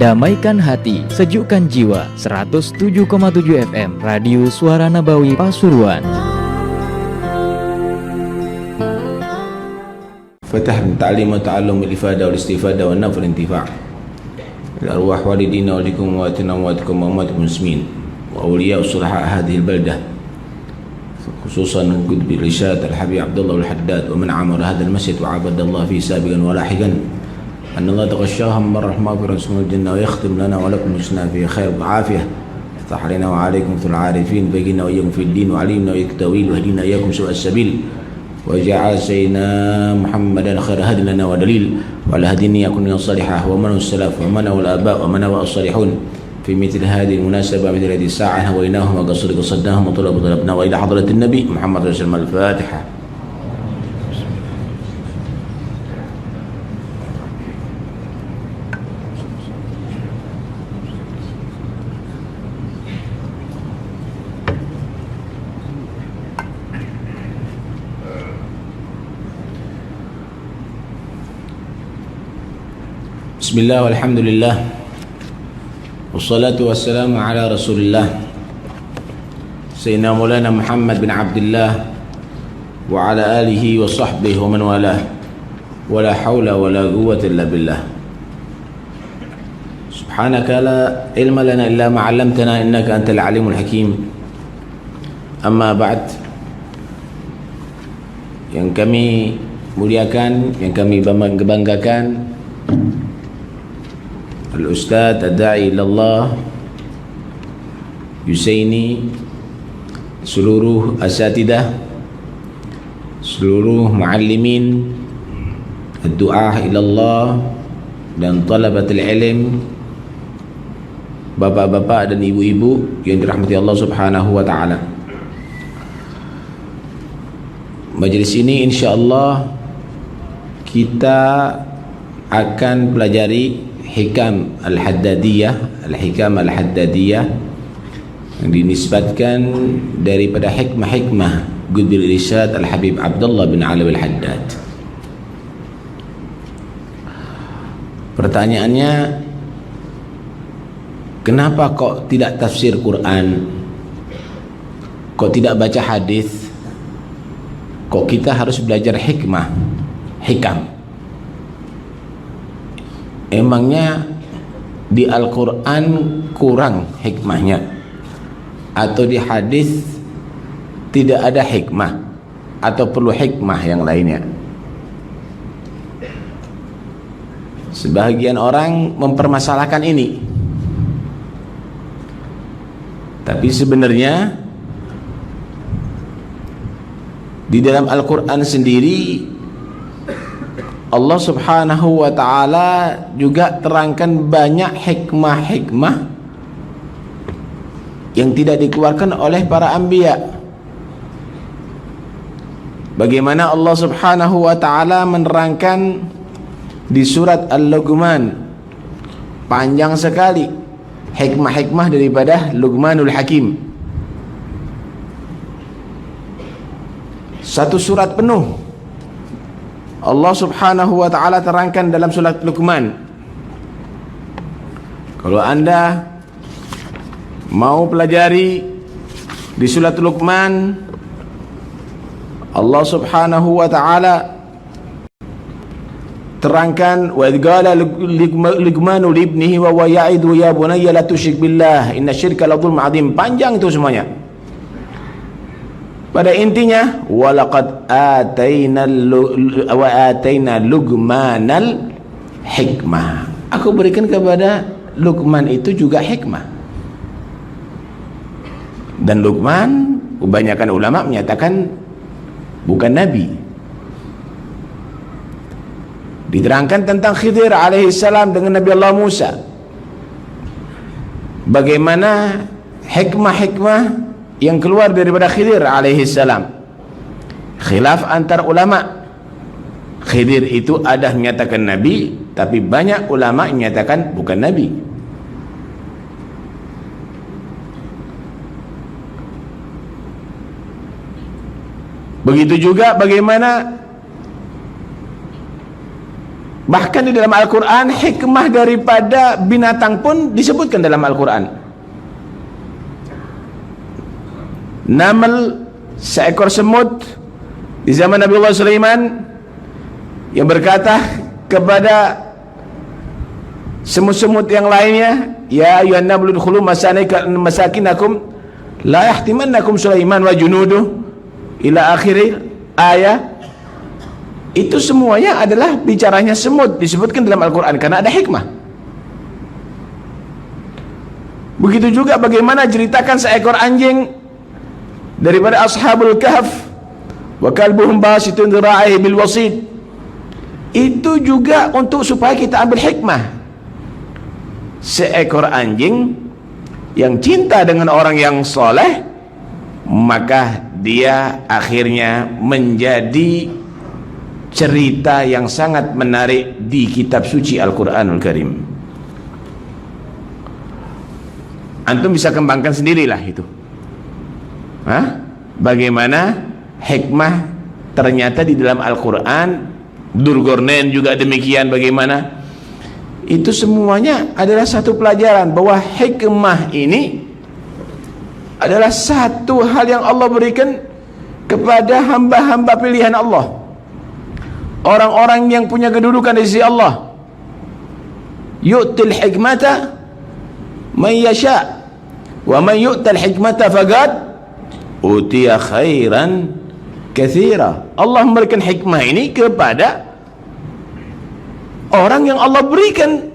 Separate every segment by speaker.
Speaker 1: Damaikan hati, sejukkan jiwa. 107,7 FM Radio Suara Nabawi Pasuruan.
Speaker 2: Fatah min ta'lim wa ta'allum wal ifada wal istifada wa naf'al intifa' ila arwah walidina wa likum wa atina wa atikum wa umatul muslimin wa awliya usulaha hadhihi al-baldah khususan qutb al-irsyad al-habib Abdullah al-Haddad wa man amara hadha al-masjid wa abadallah fi sabiqan wa lahiqan أن الله تغشاهم من رحمة برسول الجنة ويختم لنا ولكم حسنا في خير وعافية افتح علينا وعليكم في العارفين بينا وإياكم في الدين وعلمنا وإياك التأويل واهدنا إياكم سوء السبيل وجعل سيدنا محمدا خير هدي لنا ودليل وعلى هدينا يكون صالحة ومن السلف ومن والآباء ومن الصالحون في مثل هذه المناسبة مثل هذه الساعة هويناهم وقصر قصدناهم وطلبنا وإلى حضرة النبي محمد رسول الله الفاتحة. Bismillah walhamdulillah wassalatu wassalamu ala rasulillah Sayyidina Maulana Muhammad bin Abdullah wa ala alihi wa sahbihi wa man walah wa la hawla wa la quwwata illa billah subhanaka la ilma lana illa ma 'allamtana innaka antal alimul hakim amma ba'd. Yang kami muliakan, yang kami banggakan, Al-Ustaz Ad-Da'i Ilallah Yusaini, seluruh asatidah, seluruh muallimin Ad-Du'ah Ilallah dan talabatul ilm, bapak-bapak dan ibu-ibu yang dirahmati Allah Subhanahu wa ta'ala. Majlis ini insyaallah kita akan pelajari Hikam Al-Haddadiyah, Al-Hikam Al-Haddadiyah yang dinisbatkan daripada hikmah-hikmah Qutb al-Irsyad Al-Habib Abdullah bin Ali Al-Haddad. Pertanyaannya, kenapa kok tidak tafsir Quran? Kok tidak baca hadis? Kok kita harus belajar hikmah, hikam? Emangnya di Al-Quran kurang hikmahnya? Atau di hadis tidak ada hikmah? Atau perlu hikmah yang lainnya? Sebahagian orang mempermasalahkan ini. Tapi sebenarnya di dalam Al-Quran sendiri Allah Subhanahu wa ta'ala juga terangkan banyak hikmah-hikmah yang tidak dikeluarkan oleh para anbiya. Bagaimana Allah Subhanahu wa ta'ala menerangkan di surat Al-Luqman, panjang sekali hikmah-hikmah daripada Luqmanul Hakim, satu surat penuh Allah Subhanahu wa ta'ala terangkan dalam surat Luqman. Kalau anda mau pelajari di surat Luqman, Allah Subhanahu wa ta'ala terangkan, wa idh qala Luqmanu li ibnihi wa huwa ya'idu ya bunayya la tusyrik billah inna syirka la dzulmun 'adzim. Panjang itu semuanya. Pada intinya, walaqad ataina Luqmanal hikmah. Aku berikan kepada Luqman itu juga hikmah. Dan Luqman, kebanyakan ulama menyatakan bukan nabi. Diterangkan tentang Khidir alaihissalam dengan Nabi Allah Musa, bagaimana hikmah-hikmah yang keluar daripada Khidir alaihissalam. Khilaf antar ulama. Khidir itu ada menyatakan nabi, tapi banyak ulama menyatakan bukan nabi. Begitu juga bagaimana Bahkan di dalam Al-Quran, hikmah daripada binatang pun disebutkan dalam Al-Quran. Naml, seekor semut di zaman Nabi Allah Sulaiman, yang berkata kepada semut-semut yang lainnya, ya ayuhan namlu udkhulu masakinakum la yahtimannakum Sulaiman wa junuduh ila akhir ayat. Itu semuanya adalah bicaranya semut, disebutkan dalam Al-Quran karena ada hikmah. Begitu juga bagaimana ceritakan seekor anjing daripada Ashabul Kahf, wa kalbuhum basitun dhira'ihi bil wasid. Itu juga untuk supaya kita ambil hikmah. Seekor anjing yang cinta dengan orang yang soleh, maka dia akhirnya menjadi cerita yang sangat menarik di kitab suci Al-Quranul Karim. Antum bisa kembangkan sendirilah itu. Bagaimana hikmah ternyata di dalam Al-Quran. Durgornen juga demikian, bagaimana itu semuanya adalah satu pelajaran bahwa hikmah ini adalah satu hal yang Allah berikan kepada hamba-hamba pilihan Allah, orang-orang yang punya kedudukan di sisi Allah. Yu'til hikmata man yasha wa man yu'tal hikmata faqad utiya khairan katsira. Allah memberikan hikmah ini kepada orang yang Allah berikan,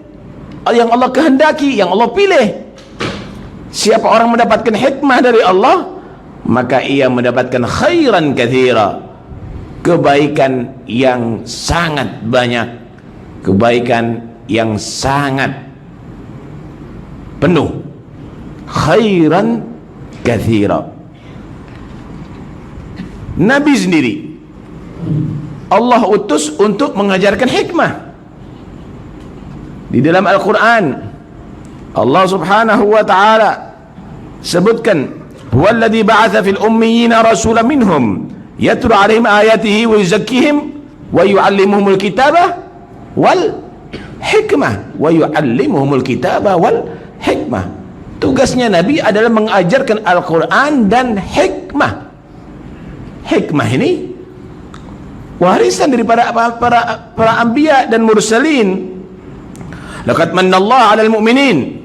Speaker 2: yang Allah kehendaki, yang Allah pilih. Siapa orang mendapatkan hikmah dari Allah, maka ia mendapatkan khairan katsira, kebaikan yang sangat banyak, kebaikan yang sangat penuh. Khairan katsira. Nabi sendiri Allah utus untuk mengajarkan hikmah. Di dalam Al-Quran Allah subhanahu wa ta'ala sebutkan, huwallazi ba'atha fil ummiyina rasulan minhum yatlu 'alaihim ayatihi wa yuzakkihim wa yu'allimuhumul kitaba wal hikmah wa yu'allimuhumul kitaba wal hikmah. Tugasnya Nabi adalah mengajarkan Al-Quran dan hikmah. Hikmah ini warisan daripada para anbiya dan mursalin. Laqad manallahu 'alal mu'minin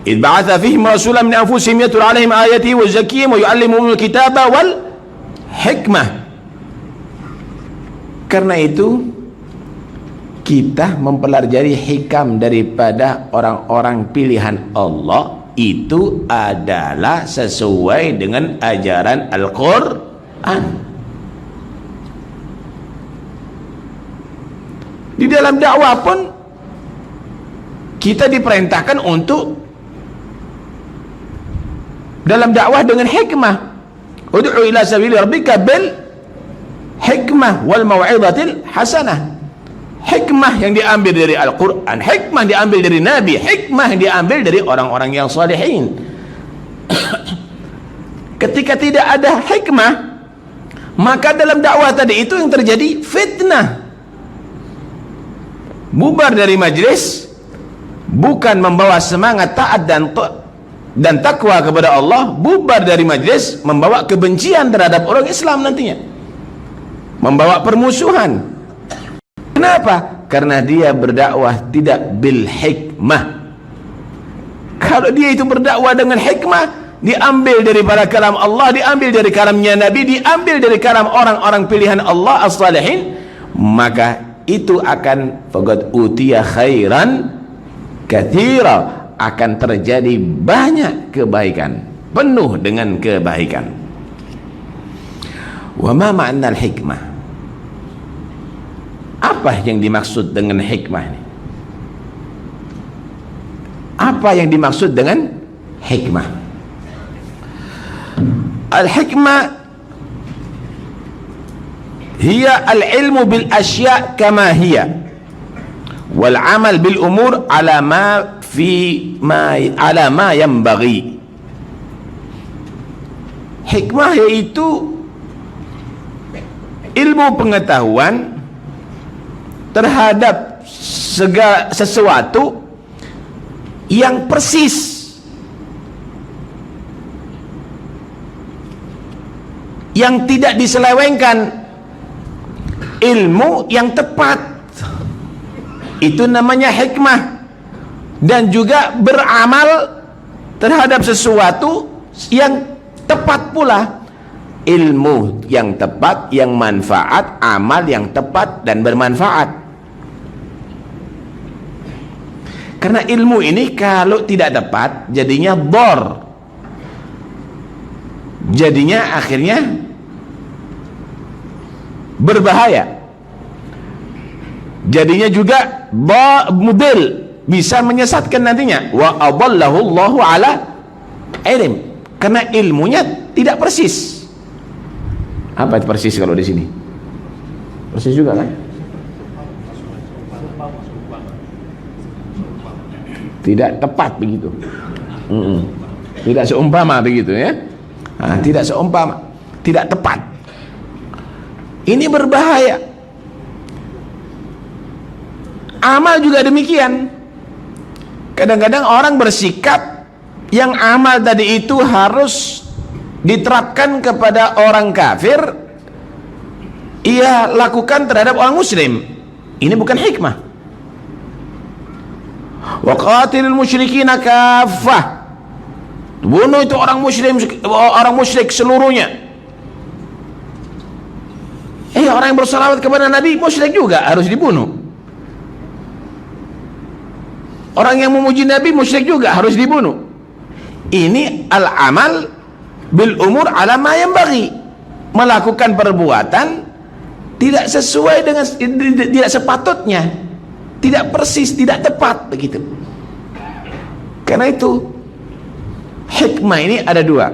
Speaker 2: id ba'atha fihim rasulan min anfusihim yatlu 'alaihim ayatihi wa yuzakkihim wa yu'allimuhumul kitaba wal hikmah. Karena itu kita mempelajari hikam daripada orang-orang pilihan Allah itu adalah sesuai dengan ajaran Al-Quran. Di dalam dakwah pun kita diperintahkan untuk dalam dakwah dengan hikmah. Ud'u ila sabili rabbika bil hikmah wal mau'izatil hasanah. Hikmah yang diambil dari Al-Quran, hikmah diambil dari Nabi, hikmah diambil dari orang-orang yang salihin. Ketika tidak ada hikmah, maka dalam dakwah tadi itu yang terjadi fitnah. Bubar dari majlis bukan membawa semangat taat dan takwa kepada Allah, bubar dari majlis membawa kebencian terhadap orang Islam nantinya, membawa permusuhan. Kenapa? Karena dia berdakwah tidak bil hikmah. Kalau dia itu berdakwah dengan hikmah, diambil daripada kalam Allah, diambil dari kalamnya Nabi, diambil dari kalam orang-orang pilihan Allah as-salihin, maka itu akan faqad utiya khairan katsira, akan terjadi banyak kebaikan, penuh dengan kebaikan. Wa ma ma'na al-hikmah? Apa yang dimaksud dengan hikmah ini? Apa yang dimaksud dengan hikmah? Al-hikmah hiya al-ilmu bil asya' kama hiya wal amal bil umur ala ma yanbaghi. Hikmah yaitu ilmu pengetahuan terhadap segala sesuatu yang persis, yang tidak diselewengkan, ilmu yang tepat. Itu namanya hikmah. Dan juga beramal terhadap sesuatu yang tepat pula. Ilmu yang tepat, yang manfaat, amal yang tepat dan bermanfaat. Karena ilmu ini kalau tidak tepat jadinya bor, jadinya akhirnya berbahaya, jadinya juga mudil, bisa menyesatkan nantinya. Wa adallahu Allahu ala ilm, karena ilmunya tidak persis. Apa persis kalau di sini? Persis juga kan? Tidak tepat begitu. Tidak seumpama begitu ya. Nah, tidak seumpama, tidak tepat. Ini berbahaya. Amal juga demikian. Kadang-kadang orang bersikap yang amal tadi itu harus diterapkan kepada orang kafir, ia lakukan terhadap orang muslim. Ini bukan hikmah. Wa qatilul musyrikina kaffah, bunuh itu orang musyrik seluruhnya. Orang yang bersalawat kepada Nabi musyrik juga harus dibunuh. Orang yang memuji Nabi musyrik juga harus dibunuh. Ini al-amal bil umur ala ma yanbaghi, melakukan perbuatan tidak sesuai dengan, tidak sepatutnya, tidak persis, tidak tepat begitu. Karena itu hikmah ini ada dua.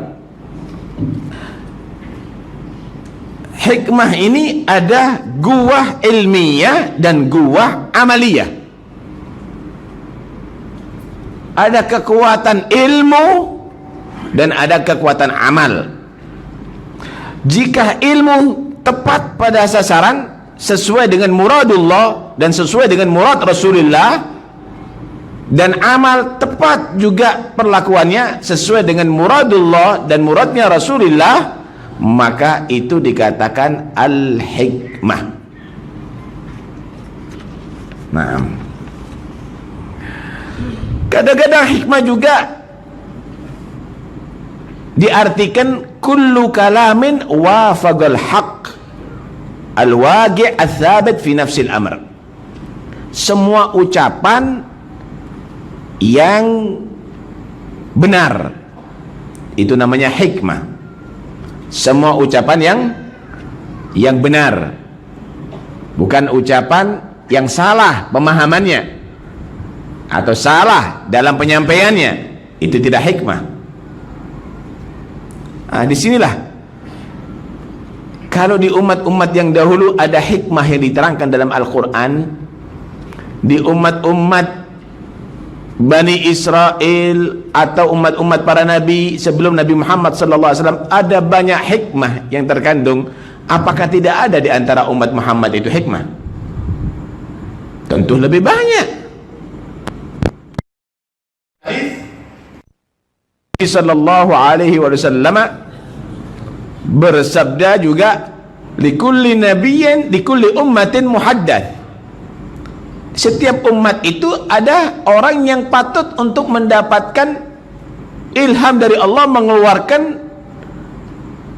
Speaker 2: Hikmah ini ada guwah ilmiah dan guwah amaliyah. Ada kekuatan ilmu dan ada kekuatan amal. Jika ilmu tepat pada sasaran, sesuai dengan muradullah dan sesuai dengan murad Rasulullah, dan amal tepat juga perlakuannya sesuai dengan muradullah dan muradnya Rasulullah, maka itu dikatakan al-hikmah. Nah, kadang-kadang hikmah juga diartikan kullu kalamin wafaqal haq al-waqi' ats-tsabit fi nafsil amr. Semua ucapan yang benar itu namanya hikmah. Semua ucapan yang benar, bukan ucapan yang salah pemahamannya atau salah dalam penyampaiannya, itu tidak hikmah. Nah, disinilah kalau di umat-umat yang dahulu ada hikmah yang diterangkan dalam Al-Quran, di umat-umat Bani Israel atau umat-umat para nabi sebelum Nabi Muhammad SAW, ada banyak hikmah yang terkandung. Apakah tidak ada di antara umat Muhammad itu hikmah? Tentu lebih banyak. Sallallahu alaihi wasallam bersabda juga, likulli nabiyyin likulli ummatin muhaddath. Setiap umat itu ada orang yang patut untuk mendapatkan ilham dari Allah, mengeluarkan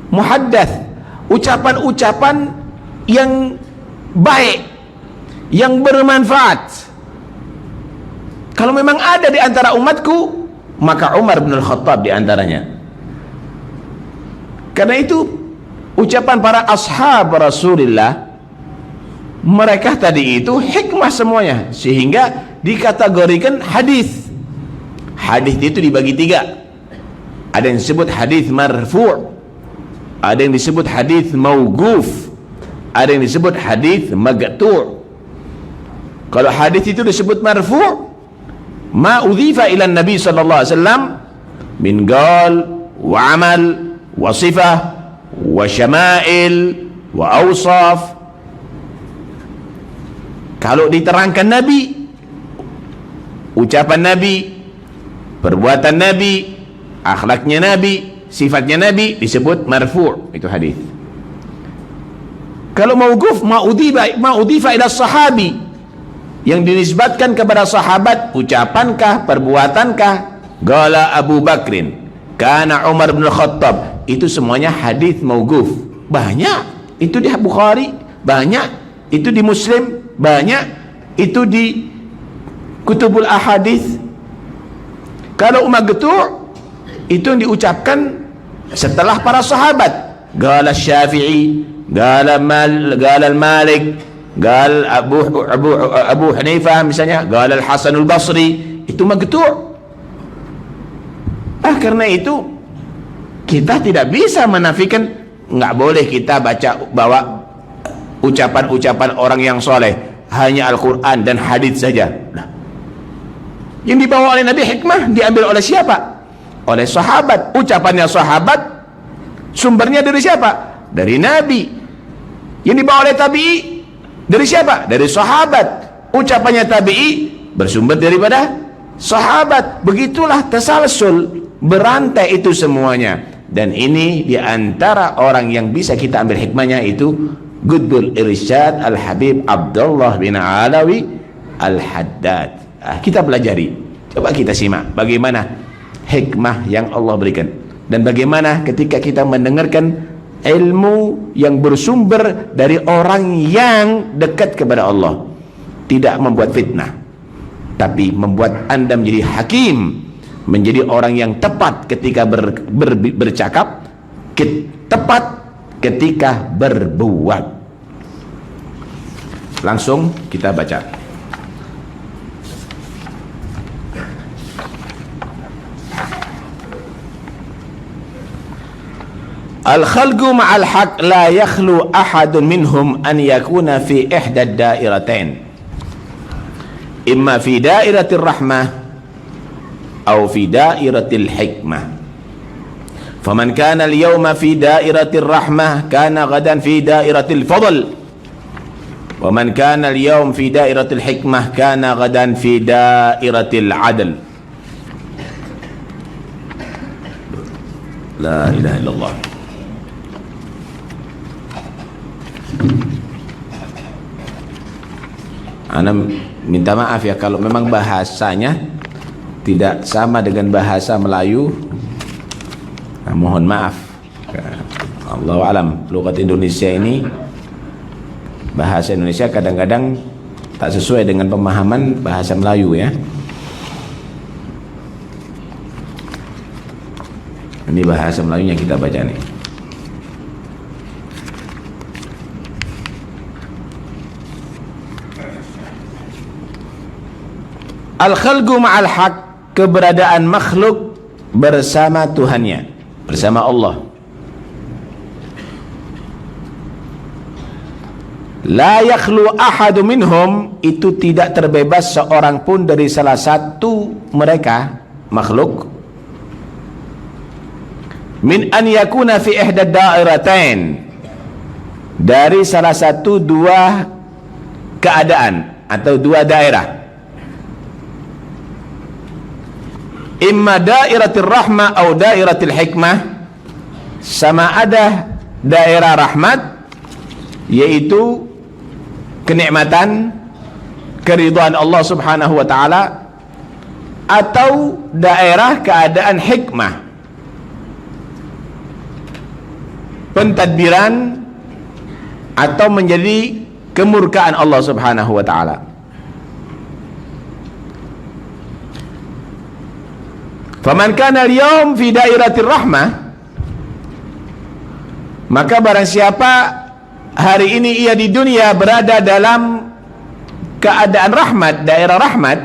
Speaker 2: muhaddath, ucapan-ucapan yang baik, yang bermanfaat. Kalau memang ada di antara umatku, maka Umar bin Al-Khattab di antaranya. Karena itu ucapan para ashab Rasulullah, mereka tadi itu hikmah semuanya, sehingga dikategorikan hadis. Hadis itu dibagi tiga. Ada yang disebut hadis marfu', ada yang disebut hadis mauquf, ada yang disebut hadis maqtu'. Kalau hadis itu disebut marfu', ma udhifa ila Nabi sallallahu alaihi wasallam min qaul wa amal wa sifah wa syama'il wa awsaf. Kalau diterangkan Nabi, ucapan Nabi, perbuatan Nabi, akhlaknya Nabi, sifatnya Nabi, disebut marfu', itu hadis. Kalau mauquf, ma'udhifa ila sahabi, yang dinisbatkan kepada sahabat, ucapankah, perbuatankah, qala Abu Bakrin, kana Umar bin Khattab, itu semuanya hadis mauquf. Banyak itu di Bukhari, banyak itu di Muslim, banyak itu di Kutubul Ahadits. Kalau maqtu' itu yang diucapkan setelah para sahabat, qala Syafi'i, qala Malik, qala Abu Hanifah misalnya, qala Al-Hasan Al-Basri, itu maqtu'. Karena itu kita tidak bisa menafikan, nggak boleh kita bawa ucapan-ucapan orang yang soleh, hanya Al-Quran dan hadis saja. Nah, yang dibawa oleh Nabi hikmah diambil oleh siapa? Oleh sahabat. Ucapannya sahabat, sumbernya dari siapa? Dari Nabi. Yang dibawa oleh tabi'i dari siapa? Dari sahabat. Ucapannya tabi'i bersumber daripada sahabat. Begitulah tasalsul, berantai itu semuanya. Dan ini diantara orang yang bisa kita ambil hikmahnya itu Qutbul Irsyad Al-Habib Abdullah bin Alawi Al-Haddad. Kita pelajari, coba kita simak bagaimana hikmah yang Allah berikan, dan bagaimana ketika kita mendengarkan ilmu yang bersumber dari orang yang dekat kepada Allah, tidak membuat fitnah, tapi membuat Anda menjadi hakim, menjadi orang yang tepat ketika bercakap, tepat ketika berbuat. Langsung kita baca. Al-khalqu ma'al haq la yakhlu ahadun minhum an yakuna fi ihda ad-dairatain, imma fi dairatir rahmah aw fi dairatil hikmah. Faman kana al-yawma fi dairatir rahmah kana ghadan fi dairatil fadl, wa man kana al-yawm fi dairatil hikmah kana ghadan fi dairatil adl. La ilaha illallah. Ana minta maaf ya kalau memang bahasanya tidak sama dengan bahasa Melayu. Mohon maaf. Allahu alam. Lugat Indonesia ini, bahasa Indonesia kadang-kadang tak sesuai dengan pemahaman bahasa Melayu ya. Ini bahasa Melayunya kita baca nih. Al-khalqu ma'al haq, keberadaan makhluk bersama Tuhannya, bersama Allah. La yakhlu ahadu minhum, itu tidak terbebas seorang pun dari salah satu mereka makhluk, min an yakuna fi ihda dairatain, dari salah satu dua keadaan atau dua daerah, imma dairatil rahmah atau dairatil hikmah, sama ada daerah rahmat yaitu kenikmatan, keridhaan Allah Subhanahu wa taala, atau daerah keadaan hikmah, pentadbiran atau menjadi kemurkaan Allah Subhanahu wa taala. Faman kana al-yawm fi dairatir rahmah, maka barang siapa hari ini ia di dunia berada dalam keadaan rahmat, daerah rahmat,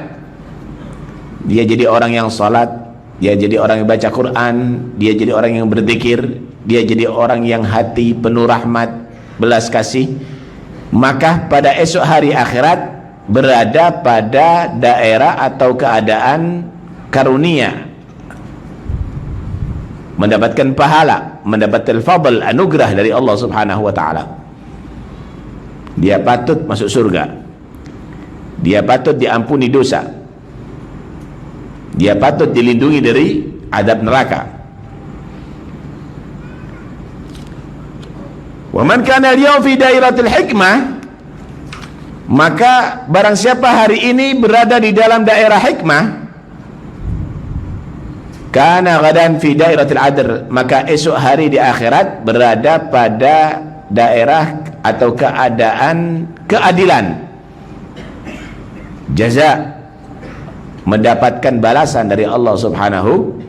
Speaker 2: dia jadi orang yang salat, dia jadi orang yang baca Quran, dia jadi orang yang berzikir, dia jadi orang yang hati penuh rahmat, belas kasih, maka pada esok hari akhirat berada pada daerah atau keadaan karunia, mendapatkan pahala, mendapatkan fadl, anugerah dari Allah Subhanahu wa taala. Dia patut masuk surga. dia patut diampuni dosa, dia patut dilindungi dari azab neraka. Wa man kana al-yawm fi dairatil hikmah, maka barang siapa hari ini berada di dalam daerah hikmah, kana ghadan fi dairatil adl, maka esok hari di akhirat berada pada daerah atau keadaan keadilan, jaza, mendapatkan balasan dari Allah Subhanahu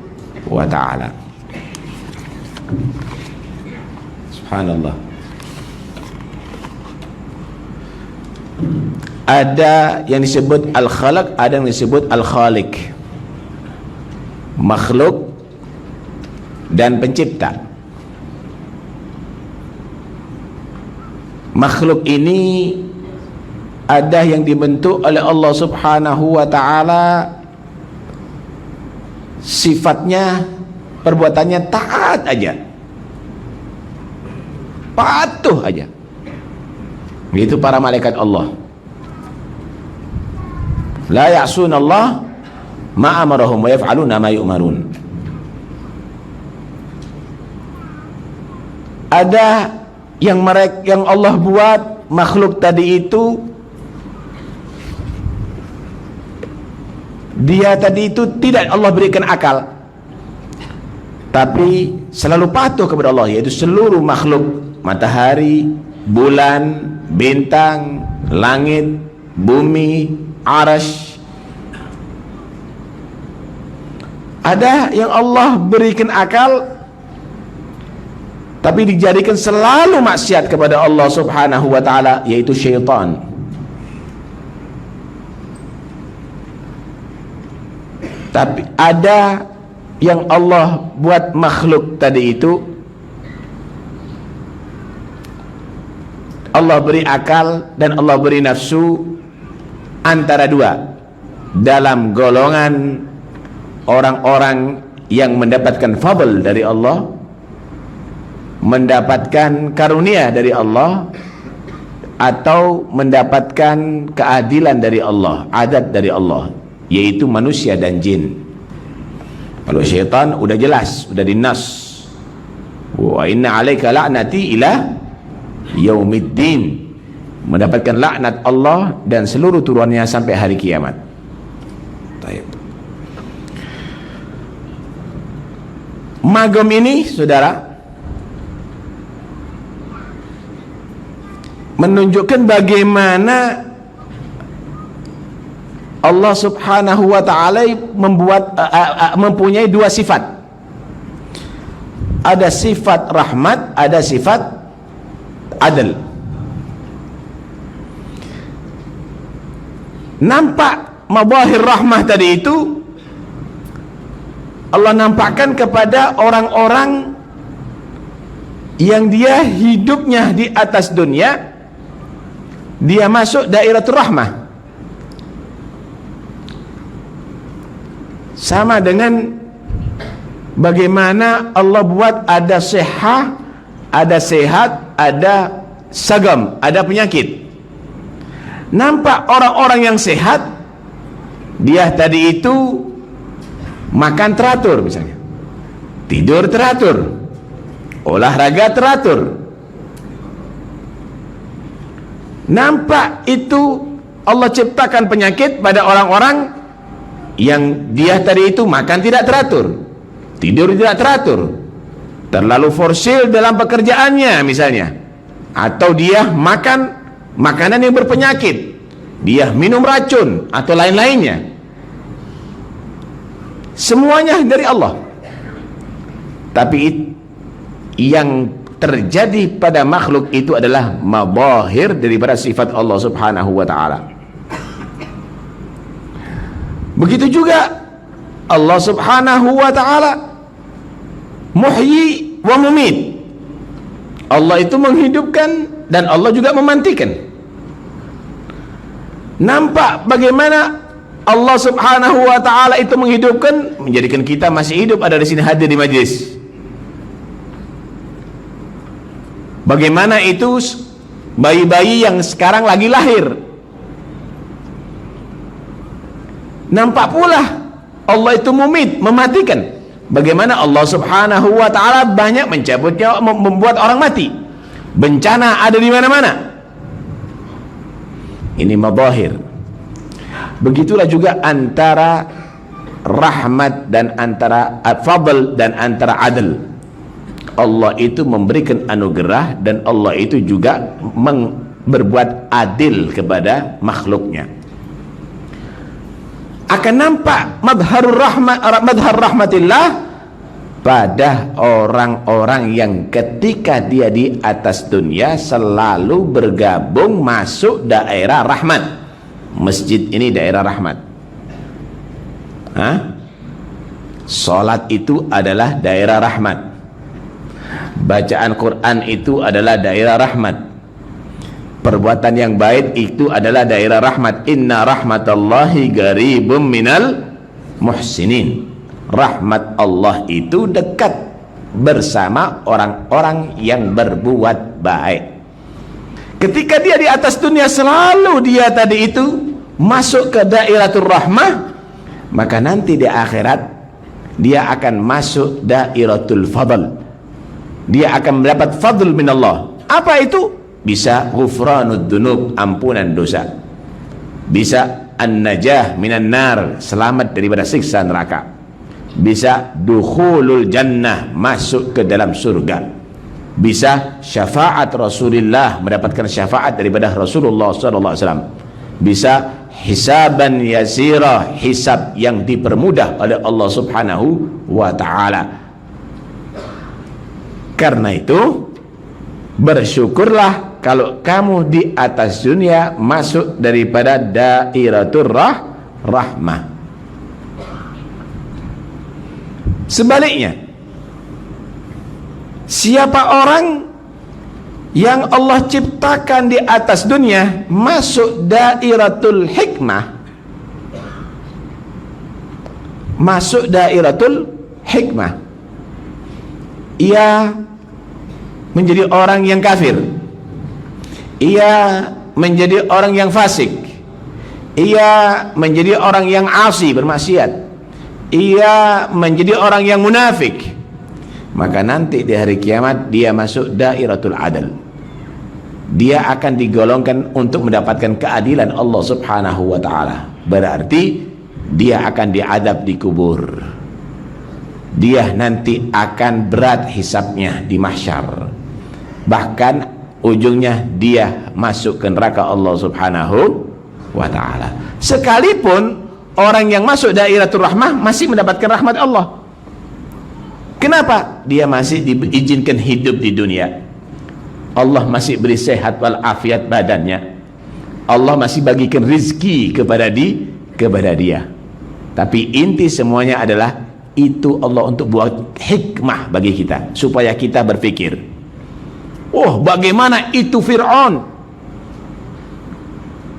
Speaker 2: wa ta'ala. Subhanallah. Ada yang disebut al-khalaq, ada yang disebut al-khaliq, makhluk dan pencipta. Makhluk ini ada yang dibentuk oleh Allah Subhanahu wa ta'ala, sifatnya, perbuatannya taat aja, patuh aja. Itu para malaikat Allah. La ya'suna Allah ma amarahum wa yaf'aluna ma yu'marun. Ada yang Allah buat makhluk tadi itu, dia tadi itu tidak Allah berikan akal, tapi selalu patuh kepada Allah, yaitu seluruh makhluk, matahari, bulan, bintang, langit, bumi, arasy. Ada yang Allah berikan akal, tapi dijadikan selalu maksiat kepada Allah Subhanahu wa ta'ala, yaitu syaitan. Tapi ada yang Allah buat makhluk tadi itu, Allah beri akal dan Allah beri nafsu, antara dua, dalam golongan orang-orang yang mendapatkan fadl dari Allah, mendapatkan karunia dari Allah, atau mendapatkan keadilan dari Allah, adab dari Allah, yaitu manusia dan jin. Kalau syaitan udah jelas, udah dinas, wa inna alaika la'nati ila yaumiddin, mendapatkan laknat Allah dan seluruh turunannya sampai hari kiamat. Baik. Magom ini, saudara, menunjukkan bagaimana Allah Subhanahu wa ta'ala mempunyai dua sifat. Ada sifat rahmat, ada sifat adil. Nampak mabahir rahmah tadi itu Allah nampakkan kepada orang-orang yang dia hidupnya di atas dunia, dia masuk dairatul rahmah. Sama dengan bagaimana Allah buat ada sehat, ada sehat, ada sagam, ada penyakit. Nampak orang-orang yang sehat, dia tadi itu makan teratur misalnya, tidur teratur, olahraga teratur. Nampak itu Allah ciptakan penyakit pada orang-orang yang dia tadi itu makan tidak teratur, tidur tidak teratur, terlalu forsil dalam pekerjaannya misalnya, atau dia makan makanan yang berpenyakit, dia minum racun atau lain-lainnya. Semuanya dari Allah. Tapi yang terjadi pada makhluk itu adalah mabahir daripada sifat Allah Subhanahu wa ta'ala. Begitu juga Allah Subhanahu wa ta'ala muhyi wa mumit. Allah itu menghidupkan dan Allah juga memantikan. Nampak bagaimana Allah Subhanahu wa ta'ala itu menghidupkan, menjadikan kita masih hidup, ada di sini, hadir di majlis. Bagaimana itu bayi-bayi yang sekarang lagi lahir, Nampak pula Allah itu mumit, mematikan. Bagaimana Allah subhanahu wa ta'ala banyak mencabut nyawa, membuat orang mati. Bencana ada di mana-mana. Ini madzahir. Begitulah juga antara rahmat dan antara fadl dan antara adl. Allah itu memberikan anugerah dan Allah itu juga berbuat adil kepada makhluknya. Akan nampak madhar rahmatillah pada orang-orang yang ketika dia di atas dunia selalu bergabung masuk daerah rahmat. Masjid ini daerah rahmat. Salat itu adalah daerah rahmat. Bacaan Quran itu adalah daerah rahmat. Perbuatan yang baik itu adalah daerah rahmat. Inna rahmatallahi qaribum minal muhsinin. Rahmat Allah itu dekat bersama orang-orang yang berbuat baik. Ketika dia di atas dunia selalu dia tadi itu masuk ke dairatul rahmah, maka nanti di akhirat dia akan masuk dairatul fadl. Dia akan mendapat fadl min Allah. Apa itu? Bisa ghufranud dzunub, ampunan dosa. Bisa an-najah minan nar, selamat daripada siksa neraka. Bisa dukhulul jannah, masuk ke dalam surga. Bisa syafaat Rasulullah, mendapatkan syafaat daripada Rasulullah sallallahu alaihi wasallam. Bisa hisaban yasira, hisab yang dipermudah oleh Allah subhanahu wa ta'ala. Karena itu bersyukurlah kalau kamu di atas dunia masuk daripada dairatul rahmah. Sebaliknya, siapa orang yang Allah ciptakan di atas dunia masuk dairatul hikmah, masuk dairatul hikmah, ia menjadi orang yang kafir, ia menjadi orang yang fasik, ia menjadi orang yang asi, bermaksiat, ia menjadi orang yang munafik, maka nanti di hari kiamat dia masuk dairatul adl. Dia akan digolongkan untuk mendapatkan keadilan Allah subhanahu wa ta'ala. Berarti dia akan diadab di kubur. Dia nanti akan berat hisabnya di mahsyar. Bahkan ujungnya dia masuk ke neraka Allah subhanahu wa ta'ala. Sekalipun orang yang masuk dairatul rahmah masih mendapatkan rahmat Allah. Kenapa? Dia masih diizinkan hidup di dunia. Allah masih beri sehat walafiat badannya. Allah masih bagikan rizki kepada dia. Tapi inti semuanya adalah itu Allah untuk buat hikmah bagi kita, supaya kita berpikir, oh bagaimana itu Fir'aun,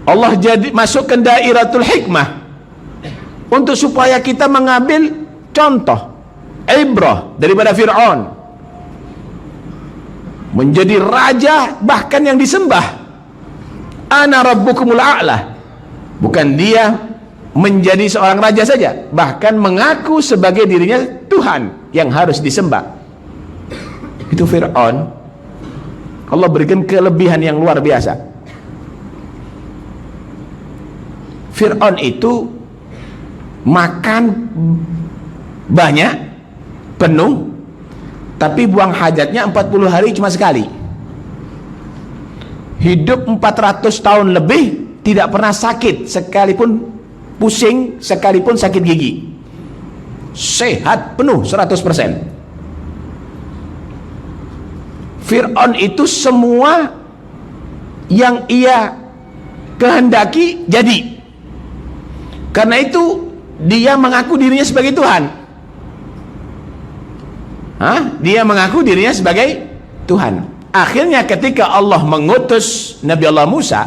Speaker 2: Allah jadi masukkan dairatul hikmah untuk supaya kita mengambil contoh ibrah daripada Fir'aun, menjadi raja bahkan yang disembah. Ana rabbukumul a'la. Bukan dia menjadi seorang raja saja, bahkan mengaku sebagai dirinya Tuhan yang harus disembah. Itu Fir'aun. Allah berikan kelebihan yang luar biasa. Fir'aun itu makan banyak, penuh, tapi buang hajatnya 40 hari cuma sekali. Hidup 400 tahun lebih tidak pernah sakit sekalipun, pusing sekalipun sakit gigi. Sehat penuh 100%. Fir'aun itu semua yang ia kehendaki jadi. Karena itu dia mengaku dirinya sebagai Tuhan. Dia mengaku dirinya sebagai Tuhan. Akhirnya ketika Allah mengutus Nabi Allah Musa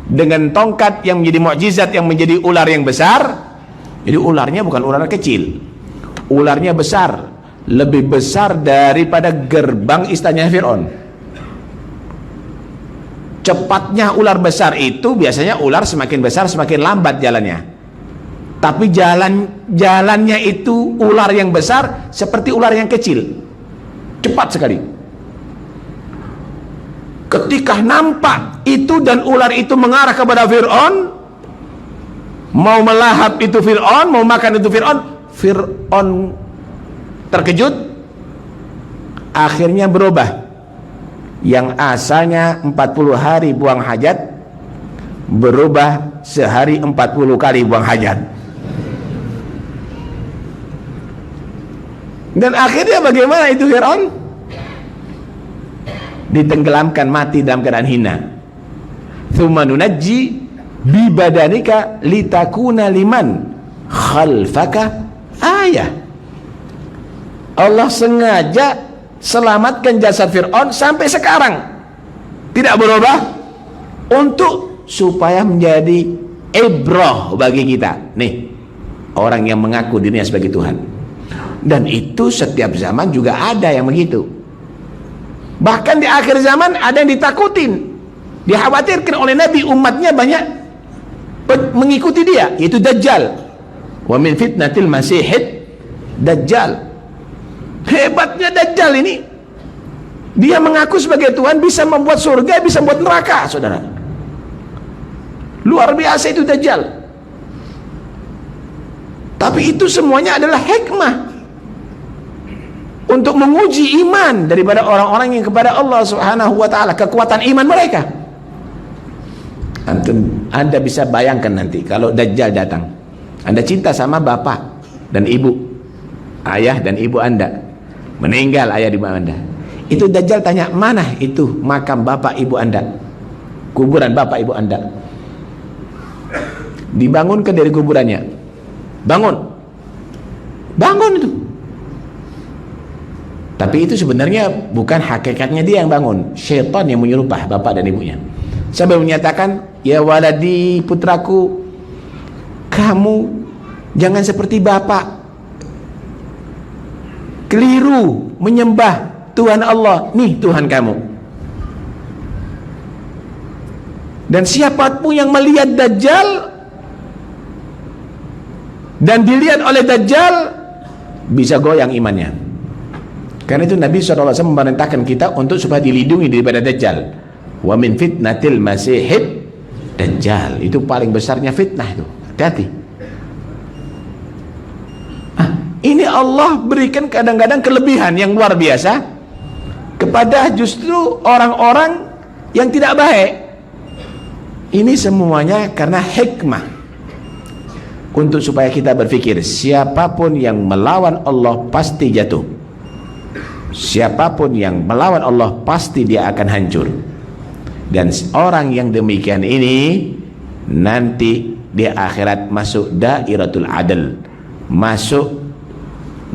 Speaker 2: dengan tongkat yang menjadi mukjizat, yang menjadi ular yang besar. Jadi ularnya bukan ular kecil, ularnya besar, lebih besar daripada gerbang istananya Fir'aun. Cepatnya ular besar itu biasanya ular semakin besar semakin lambat jalannya. Tapi jalannya itu ular yang besar seperti ular yang kecil, cepat sekali. Ketika nampak itu dan ular itu mengarah kepada Fir'aun, mau melahap itu Fir'aun, mau makan itu Fir'aun, Fir'aun terkejut, akhirnya berubah. Yang asalnya 40 hari buang hajat berubah sehari 40 kali buang hajat. Dan akhirnya bagaimana itu Fir'aun? Ditenggelamkan, mati dalam keadaan hina. Tsumma nunajji bi badanika litakuna liman khalfaka ayah. Allah sengaja selamatkan jasad Fir'aun sampai sekarang tidak berubah, untuk supaya menjadi ibrah bagi kita nih, orang yang mengaku dirinya sebagai Tuhan. Dan itu setiap zaman juga ada yang begitu. Bahkan di akhir zaman ada yang ditakutin, dikhawatirkan oleh Nabi umatnya banyak mengikuti dia, yaitu Dajjal. Wa min fitnatil masihid Dajjal. Hebatnya Dajjal ini, dia mengaku sebagai Tuhan, bisa membuat surga, bisa membuat neraka, saudara. Luar biasa itu Dajjal. Tapi itu semuanya adalah hikmah untuk menguji iman daripada orang-orang yang kepada Allah Subhanahu wa ta'ala, kekuatan iman mereka. Anda bisa bayangkan nanti kalau Dajjal datang, Anda cinta sama bapak dan ibu, ayah dan ibu Anda, meninggal ayah dan ibu Anda, itu Dajjal tanya, mana itu makam bapak ibu Anda, kuburan bapak ibu Anda? Dibangunkan dari kuburannya, bangun itu. Tapi itu sebenarnya bukan hakikatnya dia yang bangun, syaitan yang menyerupai bapak dan ibunya, sambil menyatakan, ya waladi, putraku, kamu jangan seperti bapak, keliru menyembah Tuhan Allah, nih Tuhan kamu. Dan siapapun yang melihat Dajjal dan dilihat oleh Dajjal bisa goyang imannya. Karena itu Nabi SAW memerintahkan kita untuk supaya dilindungi daripada Dajjal. Wa min fitnatil masihid Dajjal. Itu paling besarnya fitnah itu. Hati-hati. Ini Allah berikan kadang-kadang kelebihan yang luar biasa kepada justru orang-orang yang tidak baik. Ini semuanya karena hikmah, untuk supaya kita berpikir, siapapun yang melawan Allah pasti jatuh. Siapapun yang melawan Allah pasti dia akan hancur. Dan orang yang demikian ini nanti di akhirat masuk dairatul adl, masuk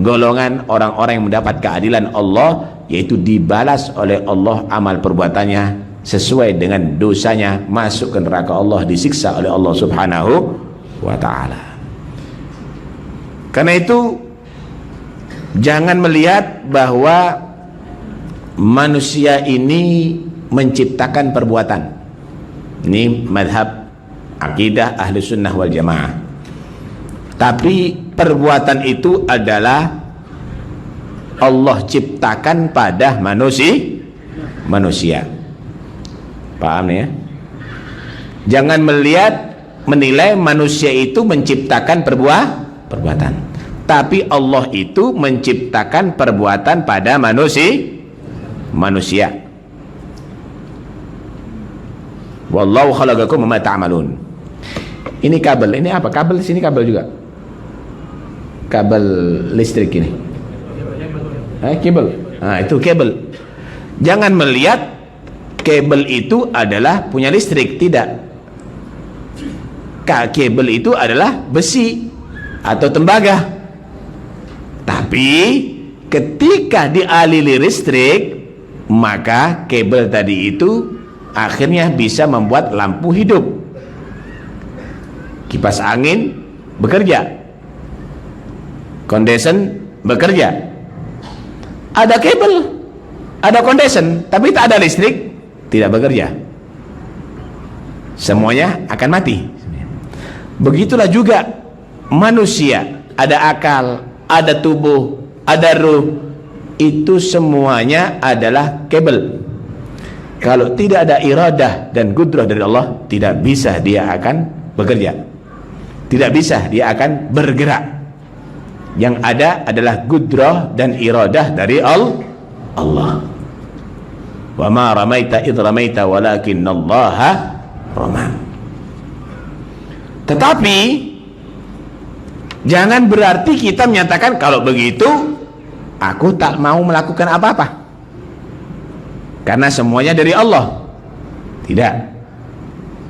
Speaker 2: golongan orang-orang yang mendapat keadilan Allah, yaitu dibalas oleh Allah amal perbuatannya sesuai dengan dosanya, masuk ke neraka Allah, disiksa oleh Allah Subhanahu wa ta'ala. Karena itu jangan melihat bahwa manusia ini menciptakan perbuatan. Ini madhab akidah ahli sunnah wal jamaah. Tapi perbuatan itu adalah Allah ciptakan pada manusia. Paham ya? Jangan menilai manusia itu menciptakan perbuatan. Tapi Allah itu menciptakan perbuatan pada manusia. Wallahu khalaqakum wa ma ta'malun. Ini kabel, ini apa? Kabel sini kabel juga. Kabel listrik ini. Kabel. Nah, itu kabel. Jangan melihat kabel itu adalah punya listrik, tidak. Kabel itu adalah besi atau tembaga. Tapi ketika dialiri listrik, maka kabel tadi itu akhirnya bisa membuat lampu hidup, kipas angin bekerja, kondensen bekerja. Ada kabel, ada kondensen, tapi tak ada listrik, tidak bekerja, semuanya akan mati. Begitulah juga manusia, ada akal, ada tubuh, ada ruh, itu semuanya adalah kabel. Kalau tidak ada iradah dan kudrah dari Allah, tidak bisa dia akan bekerja, tidak bisa dia akan bergerak. Yang ada adalah kudrah dan iradah dari Allah. Wa ma ramaita idh ramaita walakinnallaha rama. Tetapi jangan berarti kita menyatakan kalau begitu aku tak mau melakukan apa-apa karena semuanya dari Allah. Tidak.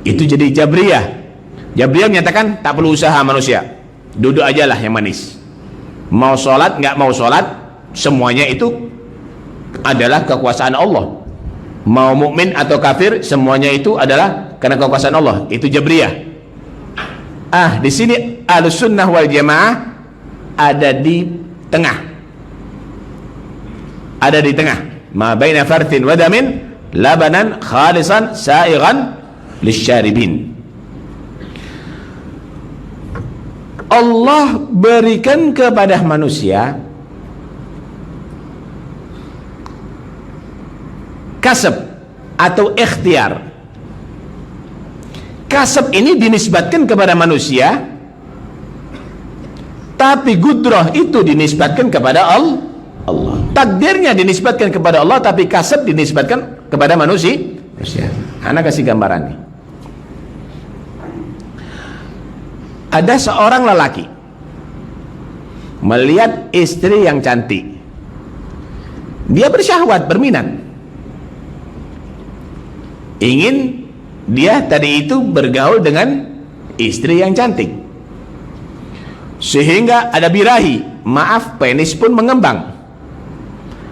Speaker 2: Itu jadi Jabriyah. Jabriyah menyatakan tak perlu usaha manusia, duduk ajalah yang manis. Mau sholat nggak mau sholat, semuanya itu adalah kekuasaan Allah. Mau mukmin atau kafir, semuanya itu adalah karena kekuasaan Allah. Itu Jabriyah. Di sini Ahlussunnah wal Jamaah ada di tengah. Ada di tengah. Ma baina farthin wa damin labanan khalisan sa'igan lisyaribin. Allah berikan kepada manusia kasab atau ikhtiar. Kasab ini dinisbatkan kepada manusia, tapi gudrah itu dinisbatkan kepada Allah. Takdirnya dinisbatkan kepada Allah, tapi kasab dinisbatkan kepada manusia. Anak kasih gambaran nih. Ada seorang lelaki melihat istri yang cantik, dia bersyahwat, berminat, ingin dia tadi itu bergaul dengan istri yang cantik, sehingga ada birahi, maaf, penis pun mengembang.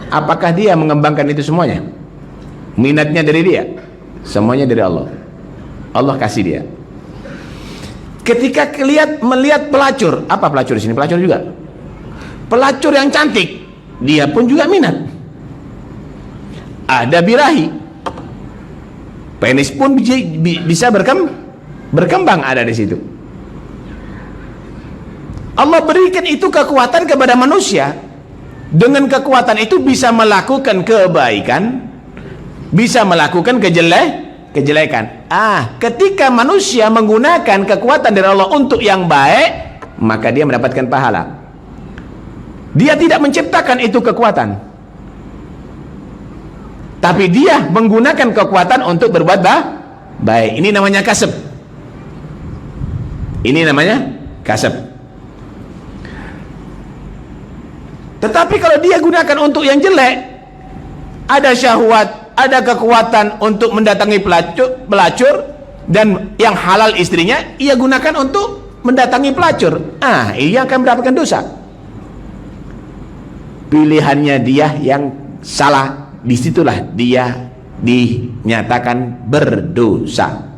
Speaker 2: Apakah dia mengembangkan itu semuanya? Minatnya dari dia? Semuanya dari Allah. Allah kasih dia. Ketika melihat pelacur, apa pelacur di sini? Pelacur juga. Pelacur yang cantik, dia pun juga minat. Ada birahi, penis pun bisa berkembang ada di situ. Allah berikan itu kekuatan kepada manusia. Dengan kekuatan itu bisa melakukan kebaikan, bisa melakukan kejelekan. Ketika manusia menggunakan kekuatan dari Allah untuk yang baik, maka dia mendapatkan pahala. Dia tidak menciptakan itu kekuatan, tapi dia menggunakan kekuatan untuk berbuat baik. Ini namanya kasab. Ini namanya kasab. Tetapi kalau dia gunakan untuk yang jelek, ada syahwat, ada kekuatan untuk mendatangi pelacur, dan yang halal istrinya ia gunakan untuk mendatangi pelacur, ia akan mendapatkan dosa. Pilihannya dia yang salah, disitulah dia dinyatakan berdosa.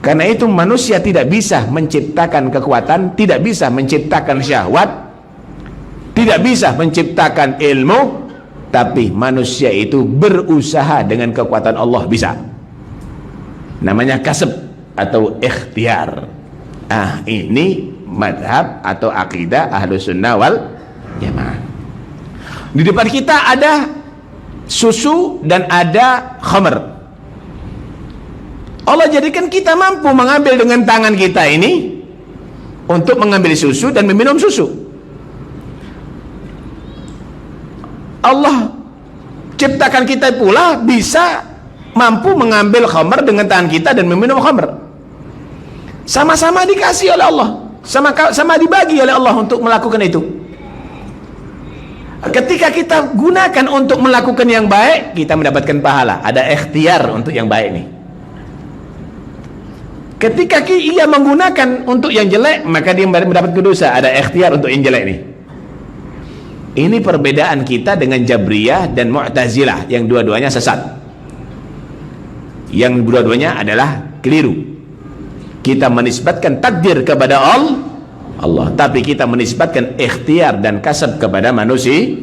Speaker 2: Karena itu manusia tidak bisa menciptakan kekuatan, tidak bisa menciptakan syahwat, tidak bisa menciptakan ilmu, tapi manusia itu berusaha dengan kekuatan Allah bisa. Namanya kasab atau ikhtiar. Ini madhab atau akidah Ahlussunnah wal Jamaah. Di depan kita ada susu dan ada khamr. Allah jadikan kita mampu mengambil dengan tangan kita ini untuk mengambil susu dan meminum susu. Allah ciptakan kita pula bisa mampu mengambil khamr dengan tangan kita dan meminum khamr. Sama-sama dikasih oleh Allah, sama dibagi oleh Allah untuk melakukan itu. Ketika kita gunakan untuk melakukan yang baik, kita mendapatkan pahala. Ada ikhtiar untuk yang baik nih. Ketika ia menggunakan untuk yang jelek, maka dia mendapat dosa. Ada ikhtiar untuk yang jelek nih. Ini perbedaan kita dengan Jabriyah dan Mu'tazilah, yang dua-duanya sesat, yang dua-duanya adalah keliru. Kita menisbatkan takdir kepada Allah, tapi kita menisbatkan ikhtiar dan kasab kepada manusia.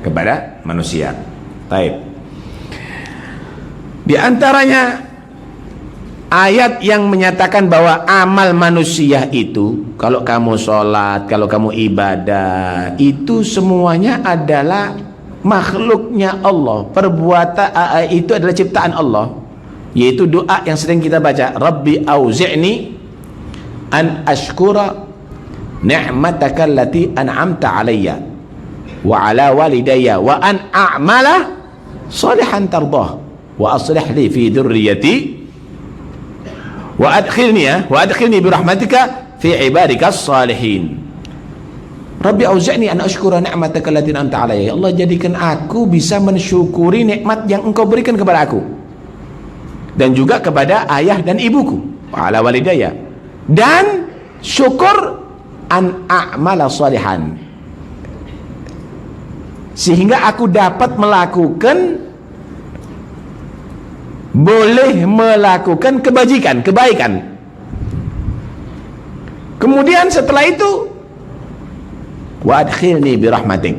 Speaker 2: Kepada manusia. Baik. Di antaranya ayat yang menyatakan bahwa amal manusia itu, kalau kamu sholat, kalau kamu ibadah, itu semuanya adalah makhluknya Allah. Perbuatan itu adalah ciptaan Allah, yaitu doa yang sering kita baca, Rabbi auzi'ni an ashkura ni'mataka allati an'amta alayya wa ala walidayya wa an a'mala salihan tardah wa aslih li fi dhurriyyati wa adkhilni bi rahmatika fi ibadika salihin. Rabbi auzi'ni an ashkura ni'mataka allati an'amta alayya. Ya Allah, jadikan aku bisa mensyukuri nikmat yang Engkau berikan kepada aku dan juga kepada ayah dan ibuku, wa ala walidayya, dan syukur an a'mala salihan, sehingga aku dapat melakukan, boleh melakukan kebaikan. Kemudian setelah itu wa adkhilni bi rahmatik,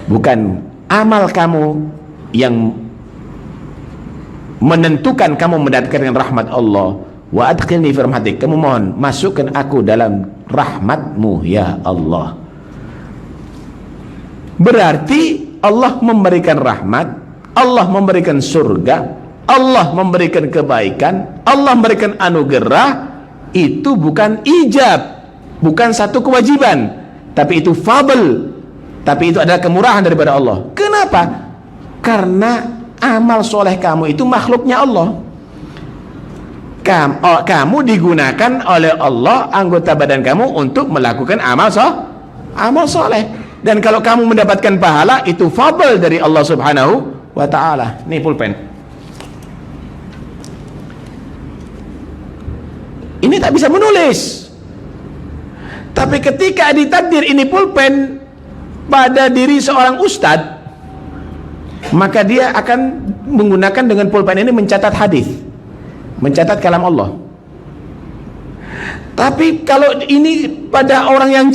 Speaker 2: bukan amal kamu yang menentukan kamu mendapatkan rahmat Allah. Wa adkhilni fi rahmatik, kamu mohon masukkan aku dalam rahmatmu ya Allah. Berarti Allah memberikan rahmat, Allah memberikan surga, Allah memberikan kebaikan, Allah memberikan anugerah. Itu bukan ijab, bukan satu kewajiban, tapi itu fadl, tapi itu adalah kemurahan daripada Allah. Kenapa? Karena amal soleh kamu itu makhluknya Allah. Kamu digunakan oleh Allah, anggota badan kamu, untuk melakukan amal soleh. Dan kalau kamu mendapatkan pahala, itu fadl dari Allah subhanahu wa ta'ala. Ini pulpen, ini tak bisa menulis, tapi ketika ditakdir ini pulpen pada diri seorang ustadz, maka dia akan menggunakan dengan pulpen ini mencatat hadis, mencatat kalam Allah. Tapi kalau ini pada orang yang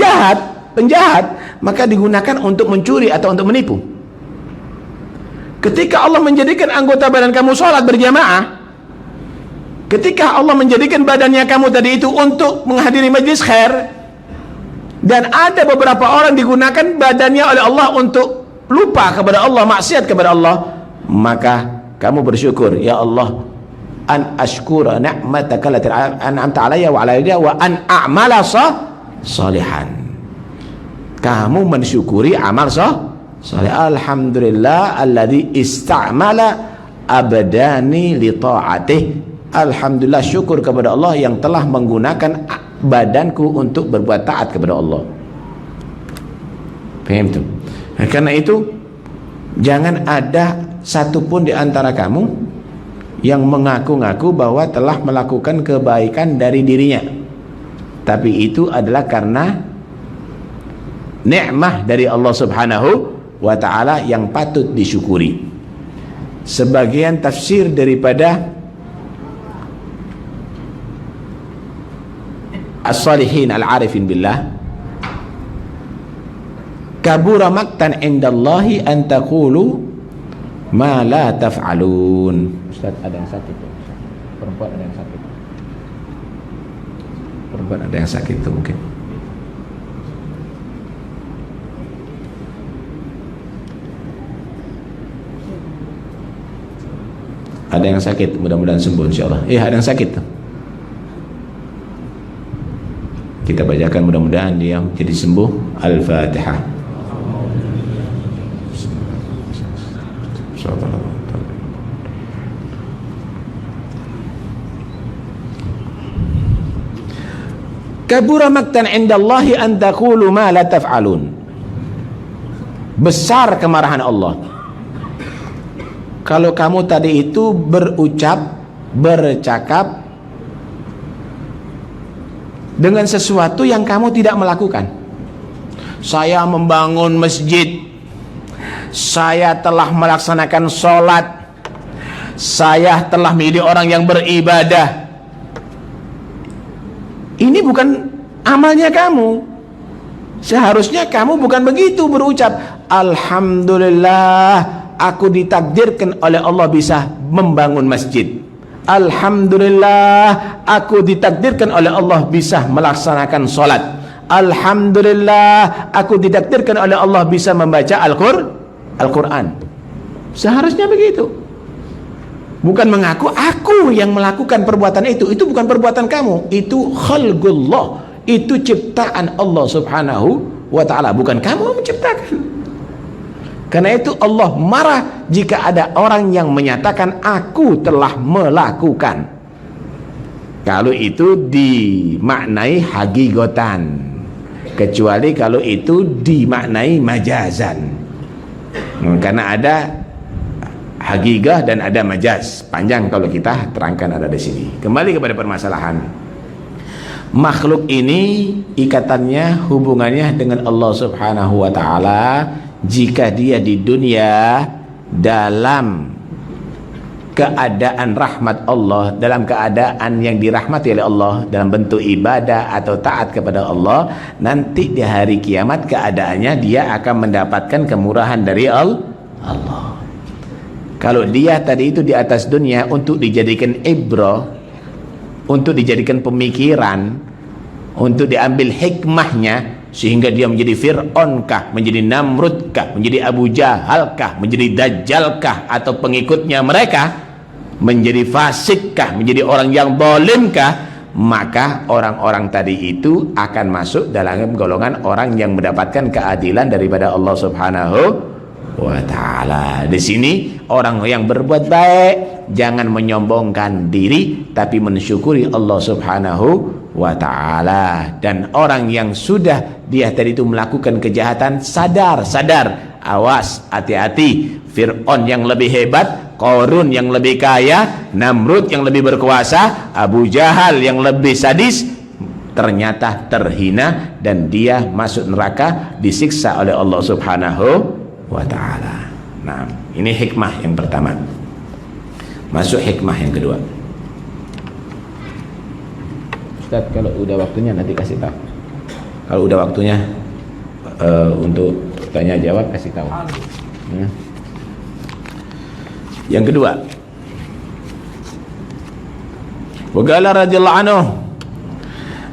Speaker 2: penjahat, maka digunakan untuk mencuri atau untuk menipu. Ketika Allah menjadikan anggota badan kamu sholat berjamaah, ketika Allah menjadikan badannya kamu tadi itu untuk menghadiri majlis khair, dan ada beberapa orang digunakan badannya oleh Allah untuk lupa kepada Allah, maksiat kepada Allah, maka kamu bersyukur, ya Allah, an ashkura ni'mataka allati an'amta alayya wa ala walidayya wa an a'mala salihan. Kamu mensyukuri amal saleh. Alhamdulillah alladzi ista'mala abdani li ta'atih. Alhamdulillah, syukur kepada Allah yang telah menggunakan badanku untuk berbuat taat kepada Allah. Paham tu? Karena itu jangan ada satupun di antara kamu yang mengaku-ngaku bahwa telah melakukan kebaikan dari dirinya, tapi itu adalah karena nikmah dari Allah subhanahu wa ta'ala yang patut disyukuri. Sebagian tafsir daripada as-salihin al-arifin billah, kabura maktan indallahi an taqulu ma la taf'alun. Ustaz, ada yang sakit tuh. Perempuan ada yang sakit. Perempuan ada yang sakit tuh mungkin. Ada yang sakit, mudah-mudahan sembuh insyaallah. Ada yang sakit tuh. Kita bacakan, mudah-mudahan dia jadi sembuh. Al-Fatihah. Kabura maktan indallahi an taqulu ma la taf'alun. Besar kemarahan Allah kalau kamu tadi itu bercakap dengan sesuatu yang kamu tidak melakukan. Saya membangun masjid, saya telah melaksanakan sholat, saya telah menjadi orang yang beribadah. Ini bukan amalnya kamu. Seharusnya kamu bukan begitu berucap, alhamdulillah, aku ditakdirkan oleh Allah bisa membangun masjid. Alhamdulillah, aku ditakdirkan oleh Allah bisa melaksanakan solat. Alhamdulillah, aku ditakdirkan oleh Allah bisa membaca Al-Quran. Seharusnya begitu. Bukan mengaku aku yang melakukan perbuatan itu. Itu bukan perbuatan kamu, itu khalqullah, itu ciptaan Allah subhanahu wa ta'ala, bukan kamu menciptakan. Karena itu Allah marah jika ada orang yang menyatakan aku telah melakukan. Kalau itu dimaknai hagigotan, kecuali kalau itu dimaknai majazan. Karena ada hagigah dan ada majaz. Panjang kalau kita terangkan ada di sini. Kembali kepada permasalahan. Makhluk ini ikatannya, hubungannya dengan Allah subhanahu wa ta'ala. Jika dia di dunia dalam keadaan rahmat Allah, dalam keadaan yang dirahmati oleh Allah dalam bentuk ibadah atau taat kepada Allah, nanti di hari kiamat keadaannya dia akan mendapatkan kemurahan dari Allah. Kalau dia tadi itu di atas dunia untuk dijadikan ibrah, untuk dijadikan pemikiran, untuk diambil hikmahnya, sehingga dia menjadi Fir'aun kah, menjadi Namrud kah, menjadi Abu Jahal kah, menjadi Dajjal kah, atau pengikutnya mereka, menjadi fasik kah, menjadi orang yang zalim kah, maka orang-orang tadi itu akan masuk dalam golongan orang yang mendapatkan keadilan daripada Allah subhanahu wa ta'ala. Di sini orang yang berbuat baik jangan menyombongkan diri, tapi mensyukuri Allah subhanahu wa ta'ala. Dan orang yang sudah dia tadi itu melakukan kejahatan, sadar, awas, hati-hati. Fir'aun yang lebih hebat, Qarun yang lebih kaya, Namrud yang lebih berkuasa, Abu Jahal yang lebih sadis, ternyata terhina dan dia masuk neraka, disiksa oleh Allah subhanahu wa ta'ala. Nah, ini hikmah yang pertama. Masuk hikmah yang kedua. Ustaz, kalau udah waktunya nanti kasih tahu. Kalau udah waktunya untuk tanya jawab kasih tahu. Yang kedua, wa qala radhiyallahu anhu,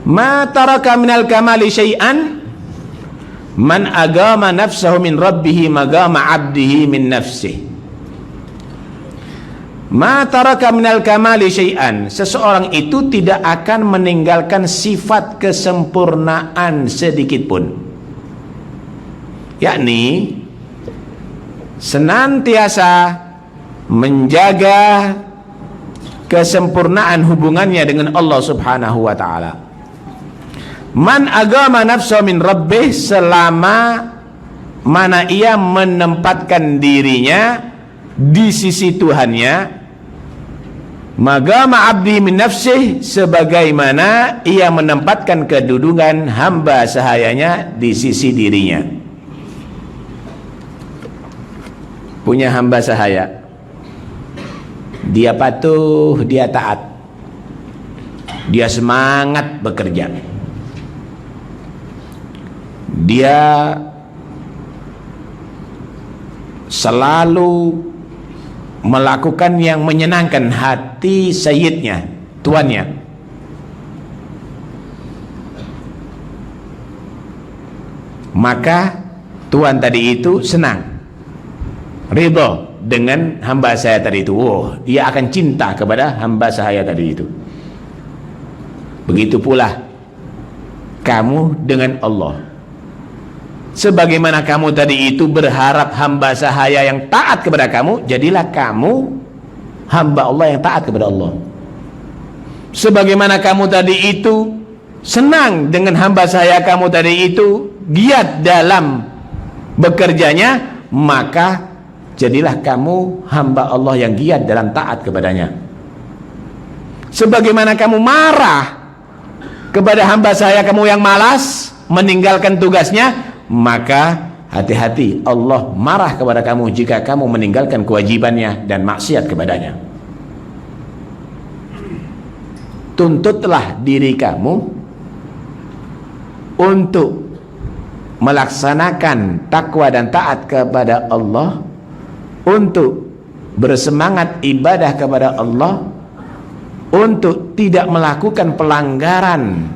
Speaker 2: ma taraka minal kamali syai'an man agama nafsahu min rabbih magama 'abdihi min nafsihi. Ma taraka minal kamali syai'an, seseorang itu tidak akan meninggalkan sifat kesempurnaan sedikit pun, yakni senantiasa menjaga kesempurnaan hubungannya dengan Allah subhanahu wa ta'ala. Man agama nafsahu min rabbih, selama mana ia menempatkan dirinya di sisi Tuhannya, magama abdi min nafsih, sebagaimana ia menempatkan kedudukan hamba sahayanya di sisi dirinya. Punya hamba sahaya, dia patuh, dia taat, dia semangat bekerja, dia selalu melakukan yang menyenangkan hati sayyidnya, tuannya. Maka tuan tadi itu senang, ridho dengan hamba saya tadi itu. Oh, dia akan cinta kepada hamba saya tadi itu. Begitu pula kamu dengan Allah. Sebagaimana kamu tadi itu berharap hamba sahaya yang taat kepada kamu, jadilah kamu hamba Allah yang taat kepada Allah. Sebagaimana kamu tadi itu senang dengan hamba sahaya kamu tadi itu, giat dalam bekerjanya, maka jadilah kamu hamba Allah yang giat dalam taat kepadanya. Sebagaimana kamu marah kepada hamba sahaya kamu yang malas meninggalkan tugasnya, maka hati-hati, Allah marah kepada kamu jika kamu meninggalkan kewajibannya dan maksiat kepadanya. Tuntutlah diri kamu untuk melaksanakan takwa dan taat kepada Allah, untuk bersemangat ibadah kepada Allah, untuk tidak melakukan pelanggaran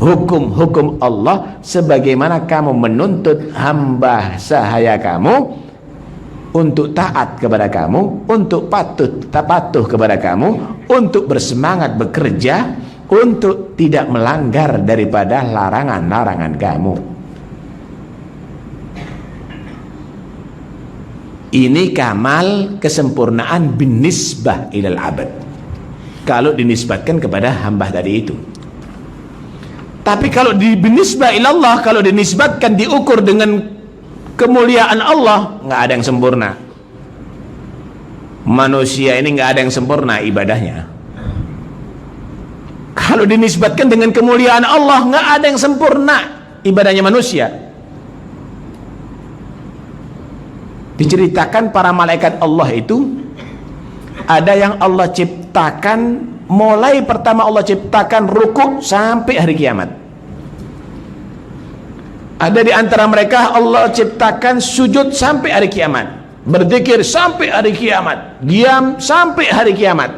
Speaker 2: hukum-hukum Allah, sebagaimana kamu menuntut hamba sahaya kamu untuk taat kepada kamu, untuk patuh kepada kamu, untuk bersemangat bekerja, untuk tidak melanggar daripada larangan-larangan kamu. Ini kamal kesempurnaan binisbah ilal abad, kalau dinisbatkan kepada hamba tadi itu. Tapi kalau binisbah ilallah, kalau dinisbatkan, diukur dengan kemuliaan Allah, nggak ada yang sempurna. Manusia ini nggak ada yang sempurna ibadahnya. Kalau dinisbatkan dengan kemuliaan Allah, nggak ada yang sempurna ibadahnya manusia. Diceritakan para malaikat Allah itu, ada yang Allah ciptakan, mulai pertama Allah ciptakan rukuk sampai hari kiamat. Ada di antara mereka Allah ciptakan sujud sampai hari kiamat, berzikir sampai hari kiamat, diam sampai hari kiamat.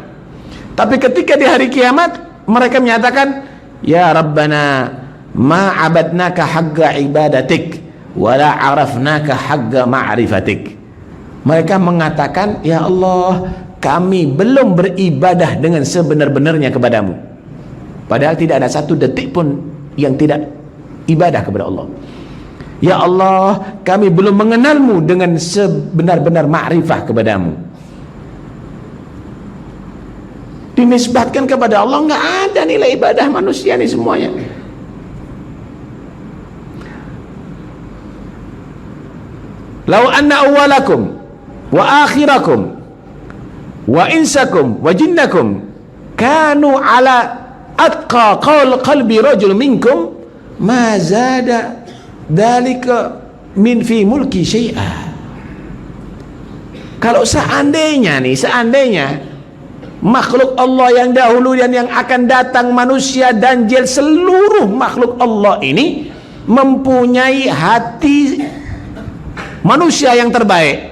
Speaker 2: Tapi ketika di hari kiamat mereka menyatakan, ya Rabbana ma abadnaka haqqa ibadatik wala arafnaka haqqa ma'rifatik. Mereka mengatakan, ya Allah, kami belum beribadah dengan sebenar-benarnya kepadamu, padahal tidak ada satu detik pun yang tidak ibadah kepada Allah. Ya Allah, kami belum mengenalmu dengan sebenar-benar ma'rifah kepadamu. Dinisbatkan kepada Allah, nggak ada nilai ibadah manusia ini semuanya. Lau anna awwalakum wa akhirakum wa insakum wa jinnakum kanu ala atqa qalbi rajul minkum ma zada dalika min fi mulki syai'a. Kalau seandainya makhluk Allah yang dahulu dan yang akan datang, manusia dan jin, seluruh makhluk Allah ini mempunyai hati manusia yang terbaik,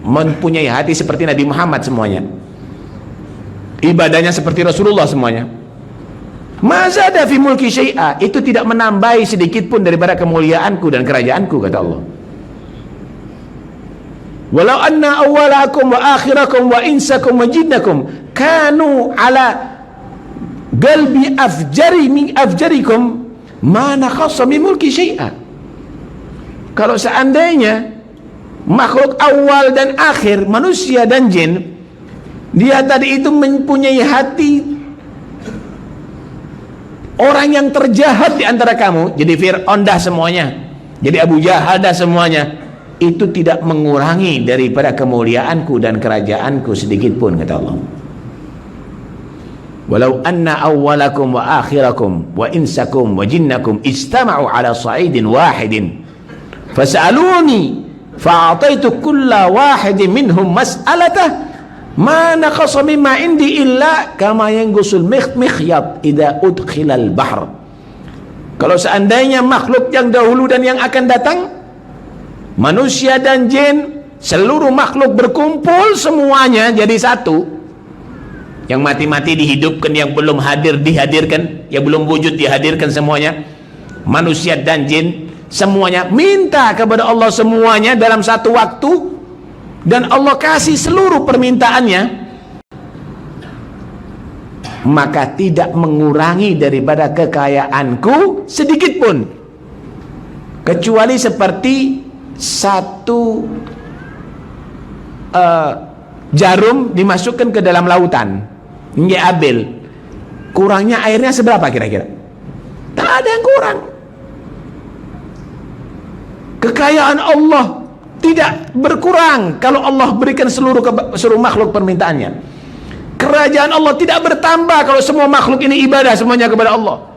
Speaker 2: mempunyai hati seperti Nabi Muhammad semuanya, ibadahnya seperti Rasulullah semuanya, mazada fi mulki syai'a, itu tidak menambahi sedikit pun daripada kemuliaanku dan kerajaanku, kata Allah. Walau anna awwalakum wa akhirakum wa insakum wa jinnakum kanu ala qalbi afjarikum ma nakhassa min mulki syai'a. Kalau seandainya makhluk awal dan akhir, manusia dan jin, dia tadi itu mempunyai hati orang yang terjahat di antara kamu, jadi Fir'aun dah semuanya, jadi Abu Jahal dah semuanya, itu tidak mengurangi daripada kemuliaanku dan kerajaanku sedikit pun, kata Allah. Walau anna awwalakum wa akhirakum wa insakum wa jinnakum istama'u ala sa'idin wahidin fas'aluni fa'ataitu kulla wahidin minhum mas'alatah ma naqasa mimma indi illa kama yanqusul mikhyat idza udkhilal bahr. Kalau seandainya makhluk yang dahulu dan yang akan datang, manusia dan jin, seluruh makhluk berkumpul semuanya jadi satu, yang mati-mati dihidupkan, yang belum hadir dihadirkan, yang belum wujud dihadirkan, semuanya manusia dan jin semuanya minta kepada Allah semuanya dalam satu waktu, dan Allah kasih seluruh permintaannya, maka tidak mengurangi daripada kekayaanku sedikit pun, kecuali seperti satu jarum dimasukkan ke dalam lautan, ambil, kurangnya airnya seberapa kira-kira? Tak ada yang kurang. Kekayaan Allah tidak berkurang kalau Allah berikan seluruh makhluk permintaannya. Kerajaan Allah tidak bertambah kalau semua makhluk ini ibadah semuanya kepada Allah.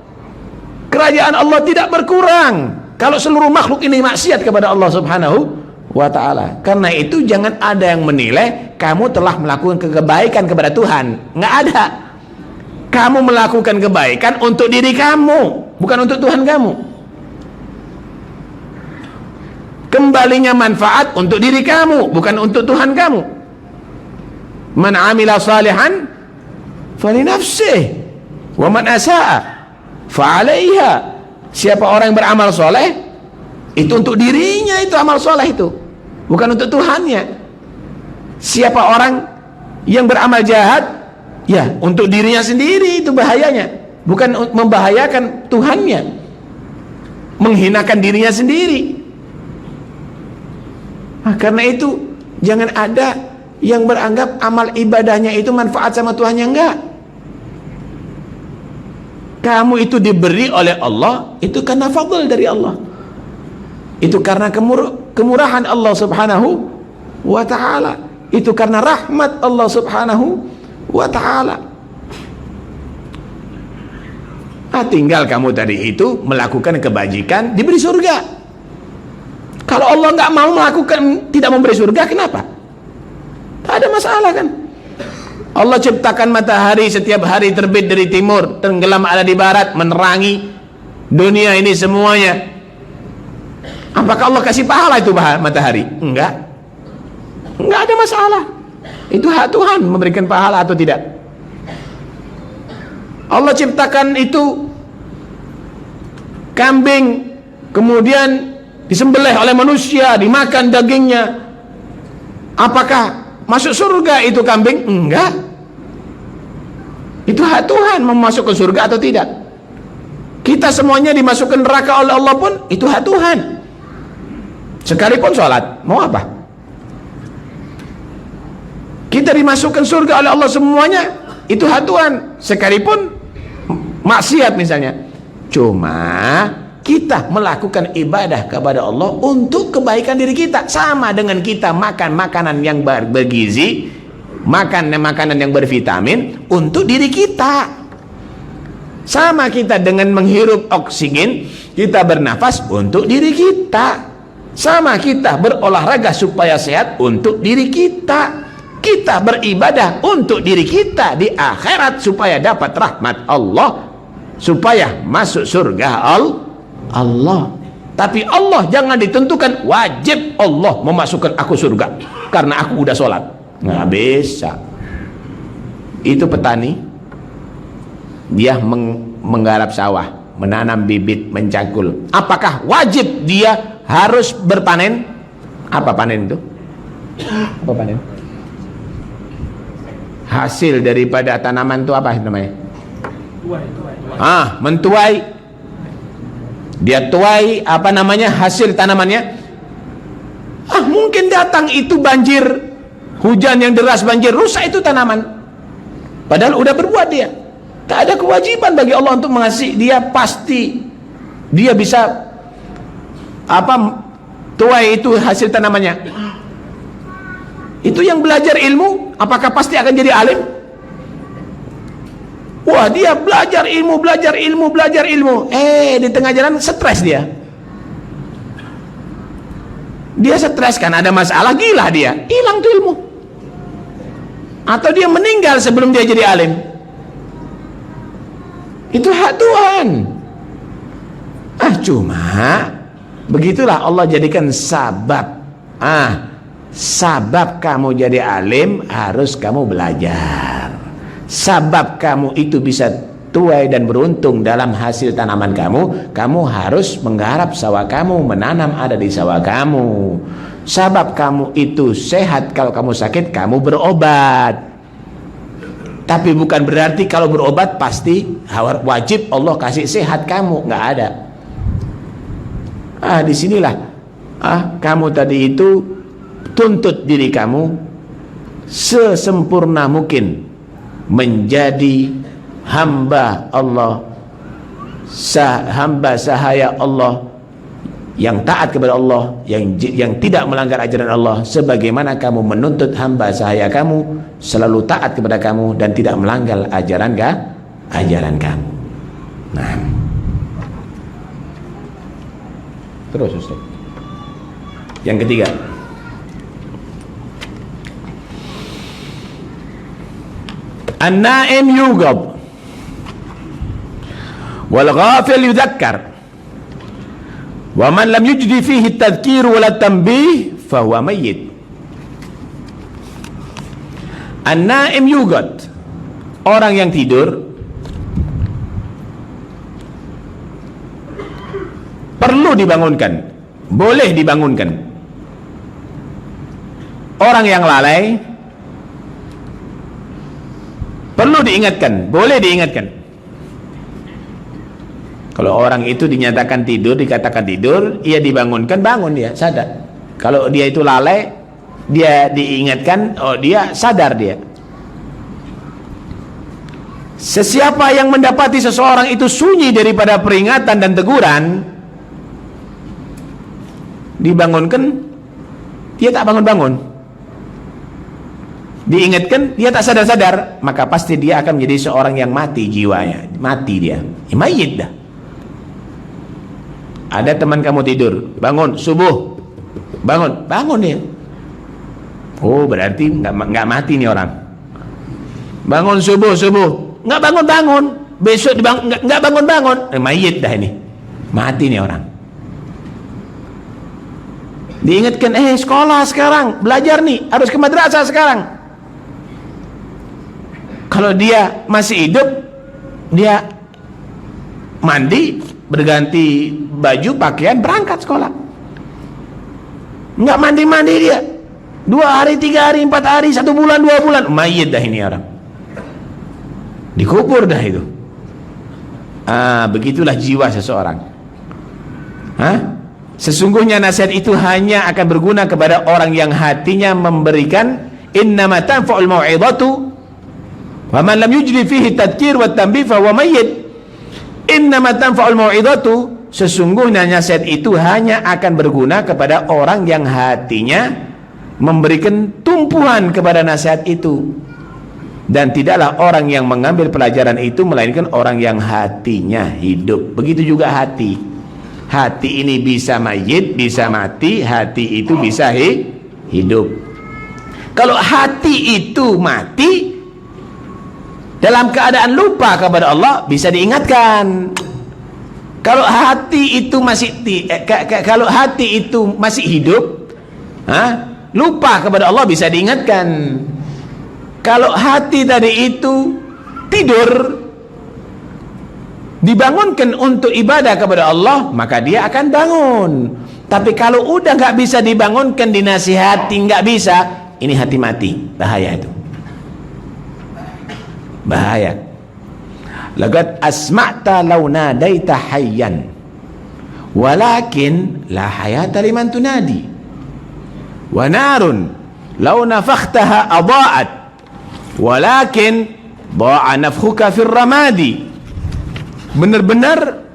Speaker 2: Kerajaan Allah tidak berkurang kalau seluruh makhluk ini maksiat kepada Allah Subhanahu wa ta'ala. Karena itu jangan ada yang menilai kamu telah melakukan kebaikan kepada Tuhan. Nggak ada. Kamu melakukan kebaikan untuk diri kamu, bukan untuk Tuhan kamu. Kembalinya manfaat untuk diri kamu, bukan untuk Tuhan kamu. Man amila salihan falinafsih wa man asaa fa'alaiha. Siapa orang yang beramal soleh itu untuk dirinya, itu amal soleh itu, bukan untuk Tuhannya. Siapa orang yang beramal jahat, ya untuk dirinya sendiri, itu bahayanya, bukan membahayakan Tuhannya, menghinakan dirinya sendiri. Nah, karena itu jangan ada yang beranggap amal ibadahnya itu manfaat sama Tuhannya. Enggak. Kamu itu diberi oleh Allah, itu karena fadl dari Allah, itu karena kemurahan Allah subhanahu wa ta'ala, itu karena rahmat Allah subhanahu wa ta'ala. Nah, tinggal kamu tadi itu melakukan kebajikan, diberi surga. Kalau Allah nggak mau melakukan, tidak memberi surga, kenapa? Tak ada masalah kan. Allah ciptakan matahari setiap hari terbit dari timur, tenggelam ada di barat, menerangi dunia ini semuanya. Apakah Allah kasih pahala itu matahari? Enggak. Enggak ada masalah. Itu hak Tuhan memberikan pahala atau tidak. Allah ciptakan itu kambing, kemudian disembelih oleh manusia, dimakan dagingnya. Apakah masuk surga itu kambing? Enggak. Itu hak Tuhan mau masuk ke surga atau tidak. Kita semuanya dimasukkan neraka oleh Allah pun itu hak Tuhan. Sekalipun sholat, mau apa? Kita dimasukkan surga oleh Allah semuanya, itu hak Tuhan. Sekalipun maksiat misalnya. Cuma kita melakukan ibadah kepada Allah untuk kebaikan diri kita, sama dengan kita makan makanan yang bergizi, makan makanan yang bervitamin untuk diri kita. Sama kita dengan menghirup oksigen, kita bernafas untuk diri kita. Sama kita berolahraga supaya sehat untuk diri kita. Kita beribadah untuk diri kita di akhirat supaya dapat rahmat Allah, supaya masuk surga Allah. Tapi Allah jangan ditentukan wajib Allah memasukkan aku surga karena aku udah sholat. Nggak bisa. Itu petani, dia menggarap sawah, menanam bibit, mencangkul. Apakah wajib dia harus berpanen? Apa panen itu? Apa panen? Hasil daripada tanaman itu apa namanya? Mentuai. Dia tuai apa namanya hasil tanamannya. Mungkin datang itu banjir, hujan yang deras, banjir, rusak itu tanaman. Padahal udah berbuat dia. Tak ada kewajiban bagi Allah untuk mengasih dia, pasti dia bisa tuai itu hasil tanamannya. Itu yang belajar ilmu, apakah pasti akan jadi alim? Wah, dia belajar ilmu, di tengah jalan stres dia. Dia stres kan ada masalah, gila dia, hilang tuh ilmu. Atau dia meninggal sebelum dia jadi alim. Itu hak Tuhan. Cuma begitulah Allah jadikan sabab. Sabab kamu jadi alim harus kamu belajar. Sabab kamu itu bisa tuai dan beruntung dalam hasil tanaman kamu, kamu harus menggarap sawah kamu, menanam ada di sawah kamu. Sabab kamu itu sehat, kalau kamu sakit kamu berobat. Tapi bukan berarti kalau berobat pasti wajib Allah kasih sehat kamu, nggak ada. Disinilah kamu tadi itu tuntut diri kamu sesempurna mungkin menjadi hamba Allah, hamba sahaya Allah, yang taat kepada Allah, yang tidak melanggar ajaran Allah, sebagaimana kamu menuntut hamba sahaya kamu selalu taat kepada kamu dan tidak melanggar ajaran kamu. Nah, terus Ustaz. Yang ketiga, an-naim yugab wal ghafil yudhakkar wa man lam yujdi fihi at-tadhkir wal tanbih fa huwa mayyit. An-naim yugad, orang yang tidur perlu dibangunkan, boleh dibangunkan. Orang yang lalai perlu diingatkan, boleh diingatkan. Kalau orang itu dinyatakan tidur, dikatakan tidur, ia dibangunkan, bangun dia, sadar. Kalau dia itu lalai, dia diingatkan, oh dia sadar dia. Sesiapa yang mendapati seseorang itu sunyi daripada peringatan dan teguran, dibangunkan, dia tak bangun-bangun. Diingatkan, dia tak sadar-sadar, maka pasti dia akan menjadi seorang yang mati jiwanya, mati dia, mayit dah. Ada teman kamu tidur, bangun subuh, bangun dia. Oh berarti nggak mati nih orang. Bangun subuh, nggak bangun, besok nggak bangun, mayit dah ini, mati nih orang. Diingatkan, sekolah sekarang, belajar nih, harus ke madrasah sekarang. Kalau dia masih hidup, dia mandi, berganti baju, pakaian, berangkat sekolah. Nggak mandi-mandi dia, 2 hari, 3 hari, 4 hari, 1 bulan, 2 bulan, mayit dah ini orang, dikubur dah itu. Begitulah jiwa seseorang. Sesungguhnya nasihat itu hanya akan berguna kepada orang yang hatinya memberikan. Innama tanfa'ul mau'izatu wa man lam yujri fihi tadhkir wa tanbih fa huwa mayyit. Innama tanfa'ul mau'izatu, sesungguhnya nasihat itu hanya akan berguna kepada orang yang hatinya memberikan tumpuan kepada nasihat itu, dan tidaklah orang yang mengambil pelajaran itu melainkan orang yang hatinya hidup. Begitu juga hati. Hati ini bisa mayit, bisa mati, hati itu bisa hidup. Kalau hati itu mati dalam keadaan lupa kepada Allah, bisa diingatkan. Kalau hati itu masih hidup, lupa kepada Allah, bisa diingatkan. Kalau hati tadi itu tidur, dibangunkan untuk ibadah kepada Allah, maka dia akan bangun. Tapi kalau udah nggak bisa dibangunkan, dinasihati nggak bisa, ini hati mati, bahaya itu, bahaya. Laqad asma'ta law nadaita hayyan walakin la hayata liman tunadi, wa narun law nafakhtaha adaa'at walakin da'a nafkhuka fir ramadi. Benar-benar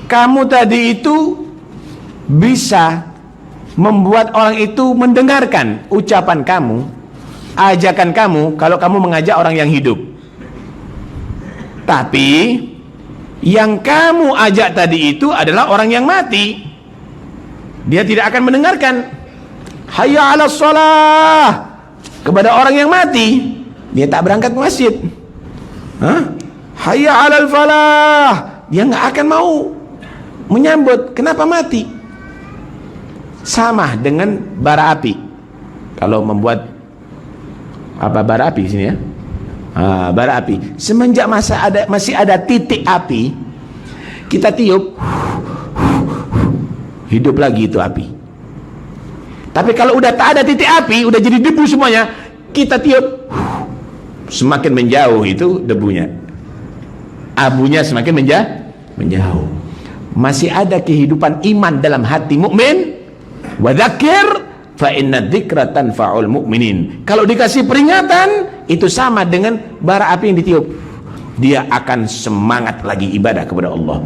Speaker 2: kamu tadi itu bisa membuat orang itu mendengarkan ucapan kamu, ajakan kamu, kalau kamu mengajak orang yang hidup. Tapi yang kamu ajak tadi itu adalah orang yang mati, dia tidak akan mendengarkan. Hayya 'alas shalah, kepada orang yang mati, dia tak berangkat ke masjid. Hayya 'alal falah, dia nggak akan mau menyambut. Kenapa? Mati. Sama dengan bara api. Kalau membuat bara api sini ya, bara api. Semenjak masih ada titik api, kita tiup, hidup lagi itu api. Tapi kalau udah tak ada titik api, udah jadi debu semuanya, kita tiup, semakin menjauh itu debunya, abunya semakin menjauh. Masih ada kehidupan iman dalam hati mukmin. Wa dzakir fa inna dzikra tanfa'ul mu'minin. Kalau dikasih peringatan, itu sama dengan bara api yang ditiup. Dia akan semangat lagi ibadah kepada Allah.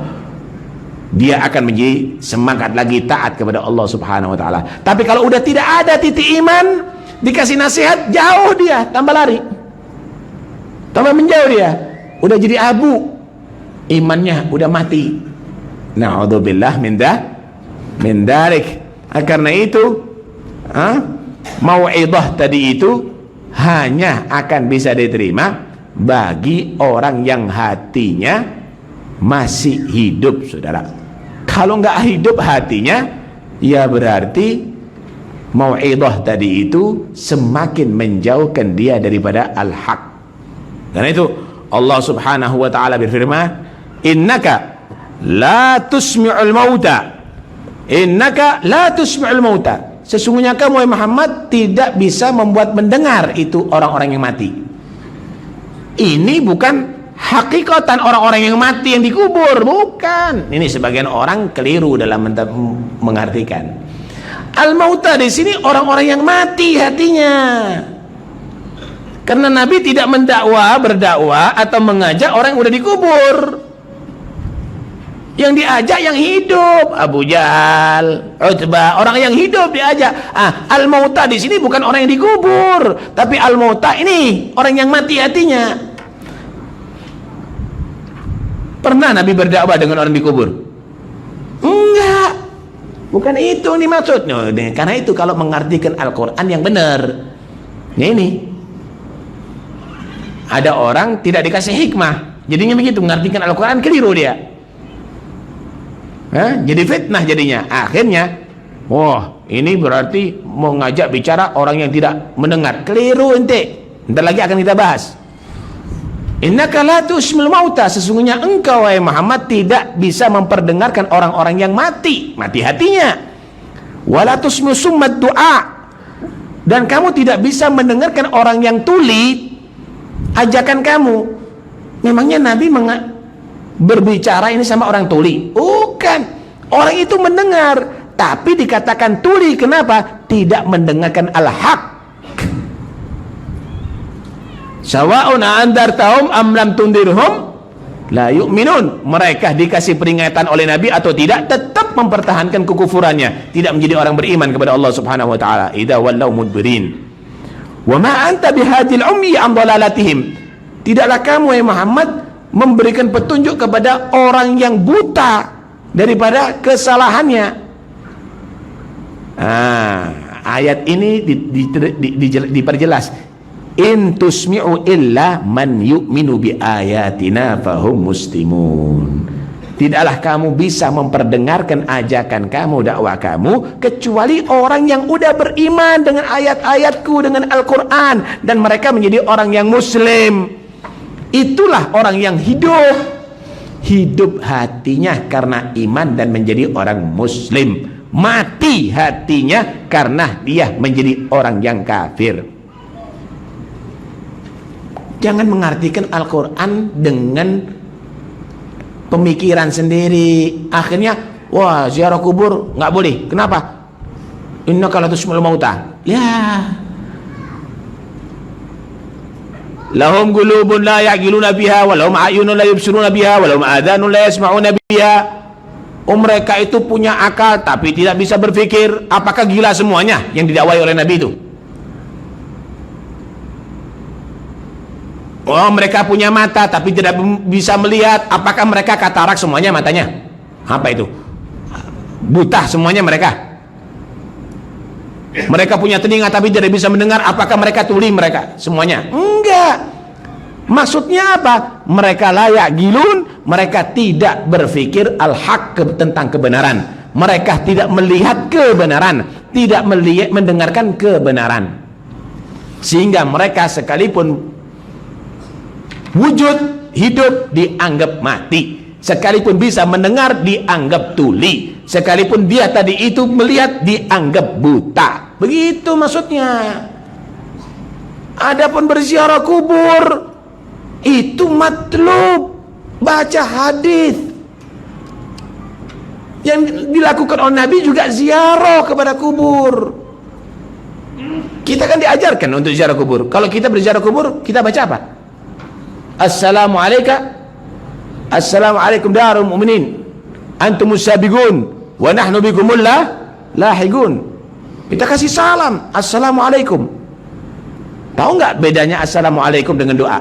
Speaker 2: Dia akan menjadi semangat lagi taat kepada Allah Subhanahu wa taala. Tapi kalau udah tidak ada titik iman, dikasih nasihat, jauh dia, tambah lari, tambah menjauh dia, udah jadi abu, imannya udah mati. Na'udzubillah min dzalik. Karena itu mau'izah tadi itu hanya akan bisa diterima bagi orang yang hatinya masih hidup, saudara. Kalau nggak hidup hatinya, ya berarti mau'izah tadi itu semakin menjauhkan dia daripada al-haq. Karena itu Allah Subhanahu wa taala berfirman, "Innaka la tusmi'ul mauta." Innaka la tusmi'ul mauta. Sesungguhnya kamu Muhammad tidak bisa membuat mendengar itu orang-orang yang mati. Ini bukan hakikatan orang-orang yang mati yang dikubur, bukan. Ini sebagian orang keliru dalam mengartikan. Al-mauta di sini orang-orang yang mati hatinya. Karena Nabi tidak berdakwah atau mengajak orang yang udah dikubur. Yang diajak yang hidup, Abu Jahal, Utbah, orang yang hidup diajak. Al-mauta di sini bukan orang yang dikubur, tapi al-mauta ini orang yang mati hatinya. Pernah Nabi berdakwah dengan orang dikubur? Enggak. Bukan itu yang dimaksud. Karena itu kalau mengartikan Al-Quran yang benar, ini ada orang tidak dikasih hikmah, jadinya begitu mengartikan Al-Quran, keliru dia. Jadi fitnah jadinya. Akhirnya, wah, ini berarti mau ngajak bicara orang yang tidak mendengar. Keliru ente. Ntar lagi akan kita bahas. Innaka la tusmil mauta. Sesungguhnya engkau wahai Muhammad tidak bisa memperdengarkan orang-orang yang mati hatinya. Wala tusmil summat du'a. Dan kamu tidak bisa mendengarkan orang yang tuli ajakan kamu. Memangnya Nabi berbicara ini sama orang tuli? Bukan. Orang itu mendengar, tapi dikatakan tuli. Kenapa? Tidak mendengarkan al-haq. Sawa'un andartahum am lam tundirhum la yu'minun. Mereka dikasih peringatan oleh Nabi atau tidak, tetap mempertahankan kekufurannya, tidak menjadi orang beriman kepada Allah Subhanahu wa taala. Idza wallaw mudbirin. Wa ma anta bihadil ummi an dhalalatihim. Tidaklah kamu ya Muhammad memberikan petunjuk kepada orang yang buta daripada kesalahannya. Ayat ini diperjelas. In tusmi'u illa man yu'minu bi ayatina fahum muslimun. Tidaklah kamu bisa memperdengarkan ajakan kamu, dakwah kamu, kecuali orang yang udah beriman dengan ayat-ayatku, dengan Al-Quran, dan mereka menjadi orang yang muslim. Itulah orang yang hidup hatinya karena iman dan menjadi orang muslim, mati hatinya karena dia menjadi orang yang kafir. Jangan mengartikan Al-Quran dengan pemikiran sendiri. Akhirnya, wah, ziarah kubur nggak boleh. Kenapa? Innaka la tusmi'ul mauta. Ya. Lahum qulubun la ya'qiluna biha wa lahum a'yunun la yubsiruna biha wa lahum adhanun la yasma'una biha. Mereka itu punya akal tapi tidak bisa berpikir. Apakah gila semuanya yang didakwai oleh Nabi itu? Mereka punya mata tapi tidak bisa melihat. Apakah mereka katarak semuanya matanya? Apa itu? Buta semuanya mereka. Mereka punya telinga tapi tidak bisa mendengar. Apakah mereka tuli mereka semuanya? Enggak. Maksudnya apa? Mereka layak gilun. Mereka tidak berpikir al-haq tentang kebenaran. Mereka tidak melihat kebenaran, tidak mendengarkan kebenaran. Sehingga mereka sekalipun wujud hidup dianggap mati, sekalipun bisa mendengar dianggap tuli, sekalipun dia tadi itu melihat dianggap buta. Begitu maksudnya. Adapun berziarah kubur itu matlub, baca hadis. Yang dilakukan oleh Nabi juga ziarah kepada kubur. Kita kan diajarkan untuk ziarah kubur. Kalau kita berziarah kubur, kita baca apa? Assalamualaikum darul mu'minin antumus sabiqun wa nahnu bikumul lahiqun. Kita kasih salam, assalamualaikum. Tahu nggak bedanya assalamualaikum dengan doa?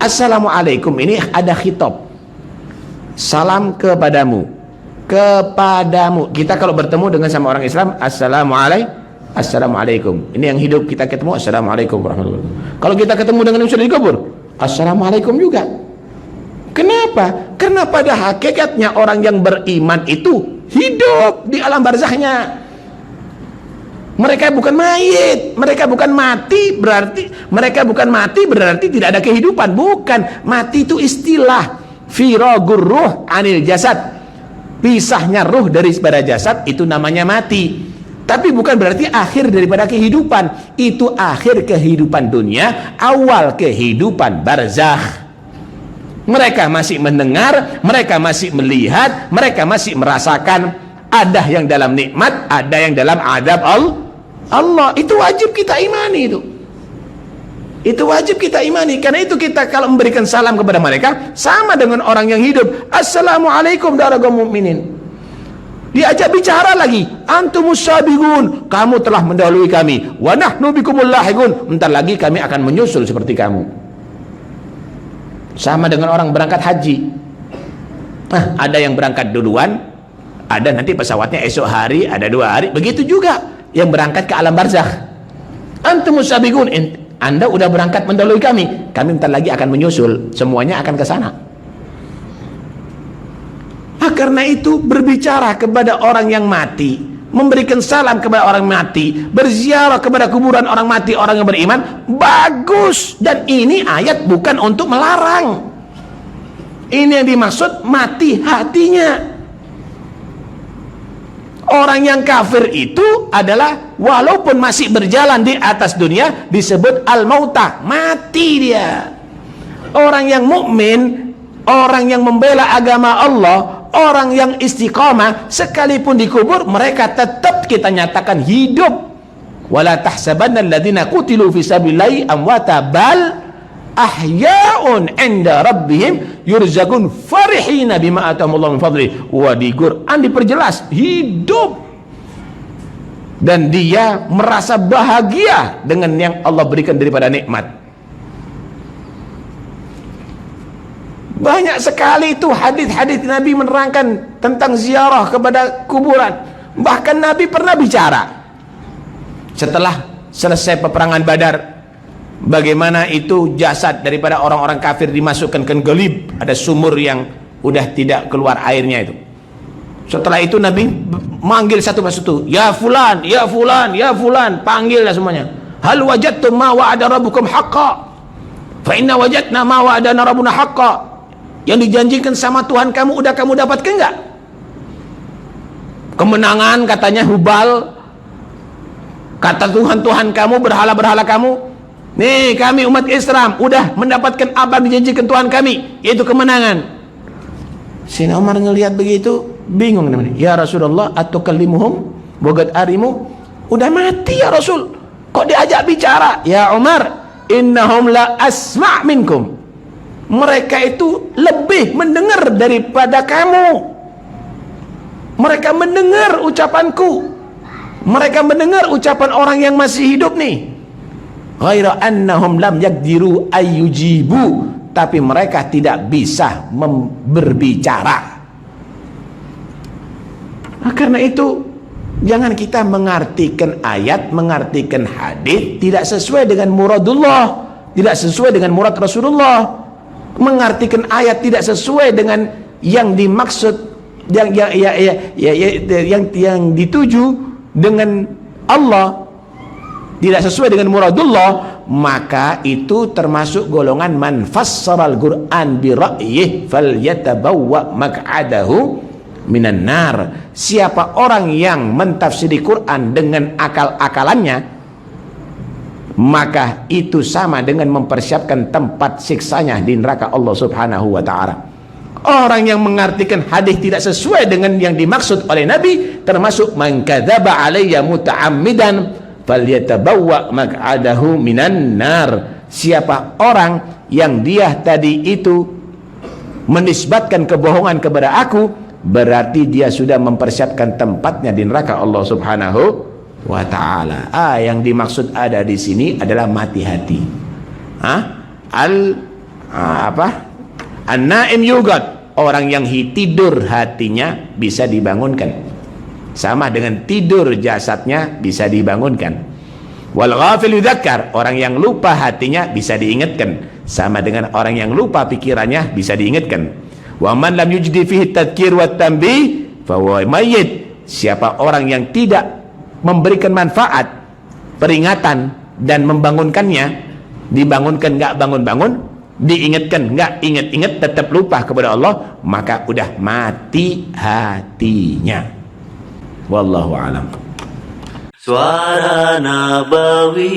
Speaker 2: Assalamualaikum ini ada khitab, salam kepadamu. Kita kalau bertemu dengan sama orang Islam, assalamualaikum. Ini yang hidup kita ketemu, assalamualaikum warahmatullahi wabarakatuh. Kalau kita ketemu dengan yang sudah dikubur, assalamualaikum juga. Kenapa? Karena pada hakikatnya orang yang beriman itu hidup di alam barzahnya. Mereka bukan mayit, mereka bukan mati berarti tidak ada kehidupan. Bukan, mati itu istilah. Firagur ruh anil jasad, pisahnya ruh daripada jasad, itu namanya mati. Tapi bukan berarti akhir daripada kehidupan. Itu akhir kehidupan dunia, awal kehidupan barzakh. Mereka masih mendengar, mereka masih melihat, mereka masih merasakan. Ada yang dalam nikmat, ada yang dalam adab Allah. Itu wajib kita imani itu. Itu wajib kita imani. Karena itu kita kalau memberikan salam kepada mereka sama dengan orang yang hidup. Assalamualaikum warahmatullahi mukminin. Diajak bicara lagi, antumus sabiqun, kamu telah mendahului kami, wa nahnu bikumul lahiqun, entar lagi kami akan menyusul seperti kamu. Sama dengan orang berangkat haji. Ada yang berangkat duluan, ada nanti pesawatnya esok hari, ada 2 hari. Begitu juga yang berangkat ke alam barzakh. Antumus sabiqun, Anda udah berangkat mendahului kami bentar lagi akan menyusul, semuanya akan ke sana. Karena itu berbicara kepada orang yang mati, memberikan salam kepada orang mati, berziarah kepada kuburan orang mati, orang yang beriman, bagus. Dan ini ayat bukan untuk melarang. Ini yang dimaksud mati hatinya. Orang yang kafir itu adalah walaupun masih berjalan di atas dunia disebut al-mautah, mati dia. Orang yang mukmin, orang yang membela agama Allah, orang yang istiqamah, sekalipun dikubur mereka tetap kita nyatakan hidup. Wala tahsabanna alladziina qutilu fi sabilillahi amwata bal ahya'un 'inda rabbihim yurzaqun farihina bima atahumullahu min fadli. Wa di Quran diperjelas hidup, dan dia merasa bahagia dengan yang Allah berikan daripada nikmat. Banyak sekali itu hadis-hadis Nabi menerangkan tentang ziarah kepada kuburan. Bahkan Nabi pernah bicara setelah selesai peperangan Badar, bagaimana itu jasad daripada orang-orang kafir dimasukkan ke galib, ada sumur yang udah tidak keluar airnya itu. Setelah itu Nabi manggil satu persatu, ya fulan, ya fulan, ya fulan, panggillah semuanya. Hal wajadtum ma wa'ada rabbukum haqqan? Fa inna wajadna ma wa'adana rabbuna haqqan. Yang dijanjikan sama Tuhan kamu udah kamu dapatkan enggak? Kemenangan katanya Hubal, kata Tuhan kamu, berhala-berhala kamu, nih kami umat Islam udah mendapatkan apa yang dijanjikan Tuhan kami, yaitu kemenangan. Sayyidina Umar ngelihat begitu bingung namanya. Ya Rasulullah, atukallimuhum bogat arimu, udah mati ya Rasul, kok diajak bicara? Ya Umar, innahum la asma' minkum, mereka itu lebih mendengar daripada kamu. Mereka mendengar ucapanku, mereka mendengar ucapan orang yang masih hidup nih. Ghaira annahum lam yaqdiru ayyujibu, tapi mereka tidak bisa berbicara. Karena itu jangan kita mengartikan ayat, mengartikan hadis tidak sesuai dengan muradullah, tidak sesuai dengan murad Rasulullah. Mengartikan ayat tidak sesuai dengan yang dimaksud, yang dituju dengan Allah, tidak sesuai dengan muradullah, maka itu termasuk golongan man fassaral Qur'an bi ra'yih falyatabawwa maq'adahu minan nar. Siapa orang yang mentafsiri Quran dengan akal-akalannya, maka itu sama dengan mempersiapkan tempat siksanya di neraka Allah Subhanahu wa ta'ala. Orang yang mengartikan hadis tidak sesuai dengan yang dimaksud oleh Nabi termasuk man kadzaba alayya muta'ammidan falyatabawwa maq'adahu minan nar. Siapa orang yang dia tadi itu menisbatkan kebohongan kepada aku, berarti dia sudah mempersiapkan tempatnya di neraka Allah Subhanahu wa ta'ala. Yang dimaksud ada di sini adalah mati hati. An-naim yugad, orang yang tidur hatinya bisa dibangunkan, sama dengan tidur jasadnya bisa dibangunkan. Wal ghafil yudzakkar, orang yang lupa hatinya bisa diingatkan, sama dengan orang yang lupa pikirannya bisa diingatkan. Wa man lam yujdi fihi tadhkir wa tanbih fa huwa mayyit, siapa orang yang tidak memberikan manfaat, peringatan dan membangunkannya, dibangunkan nggak bangun-bangun, diingatkan nggak ingat-ingat, tetap lupa kepada Allah, maka udah mati hatinya. Wallahu alam.
Speaker 3: Suara Nabawi.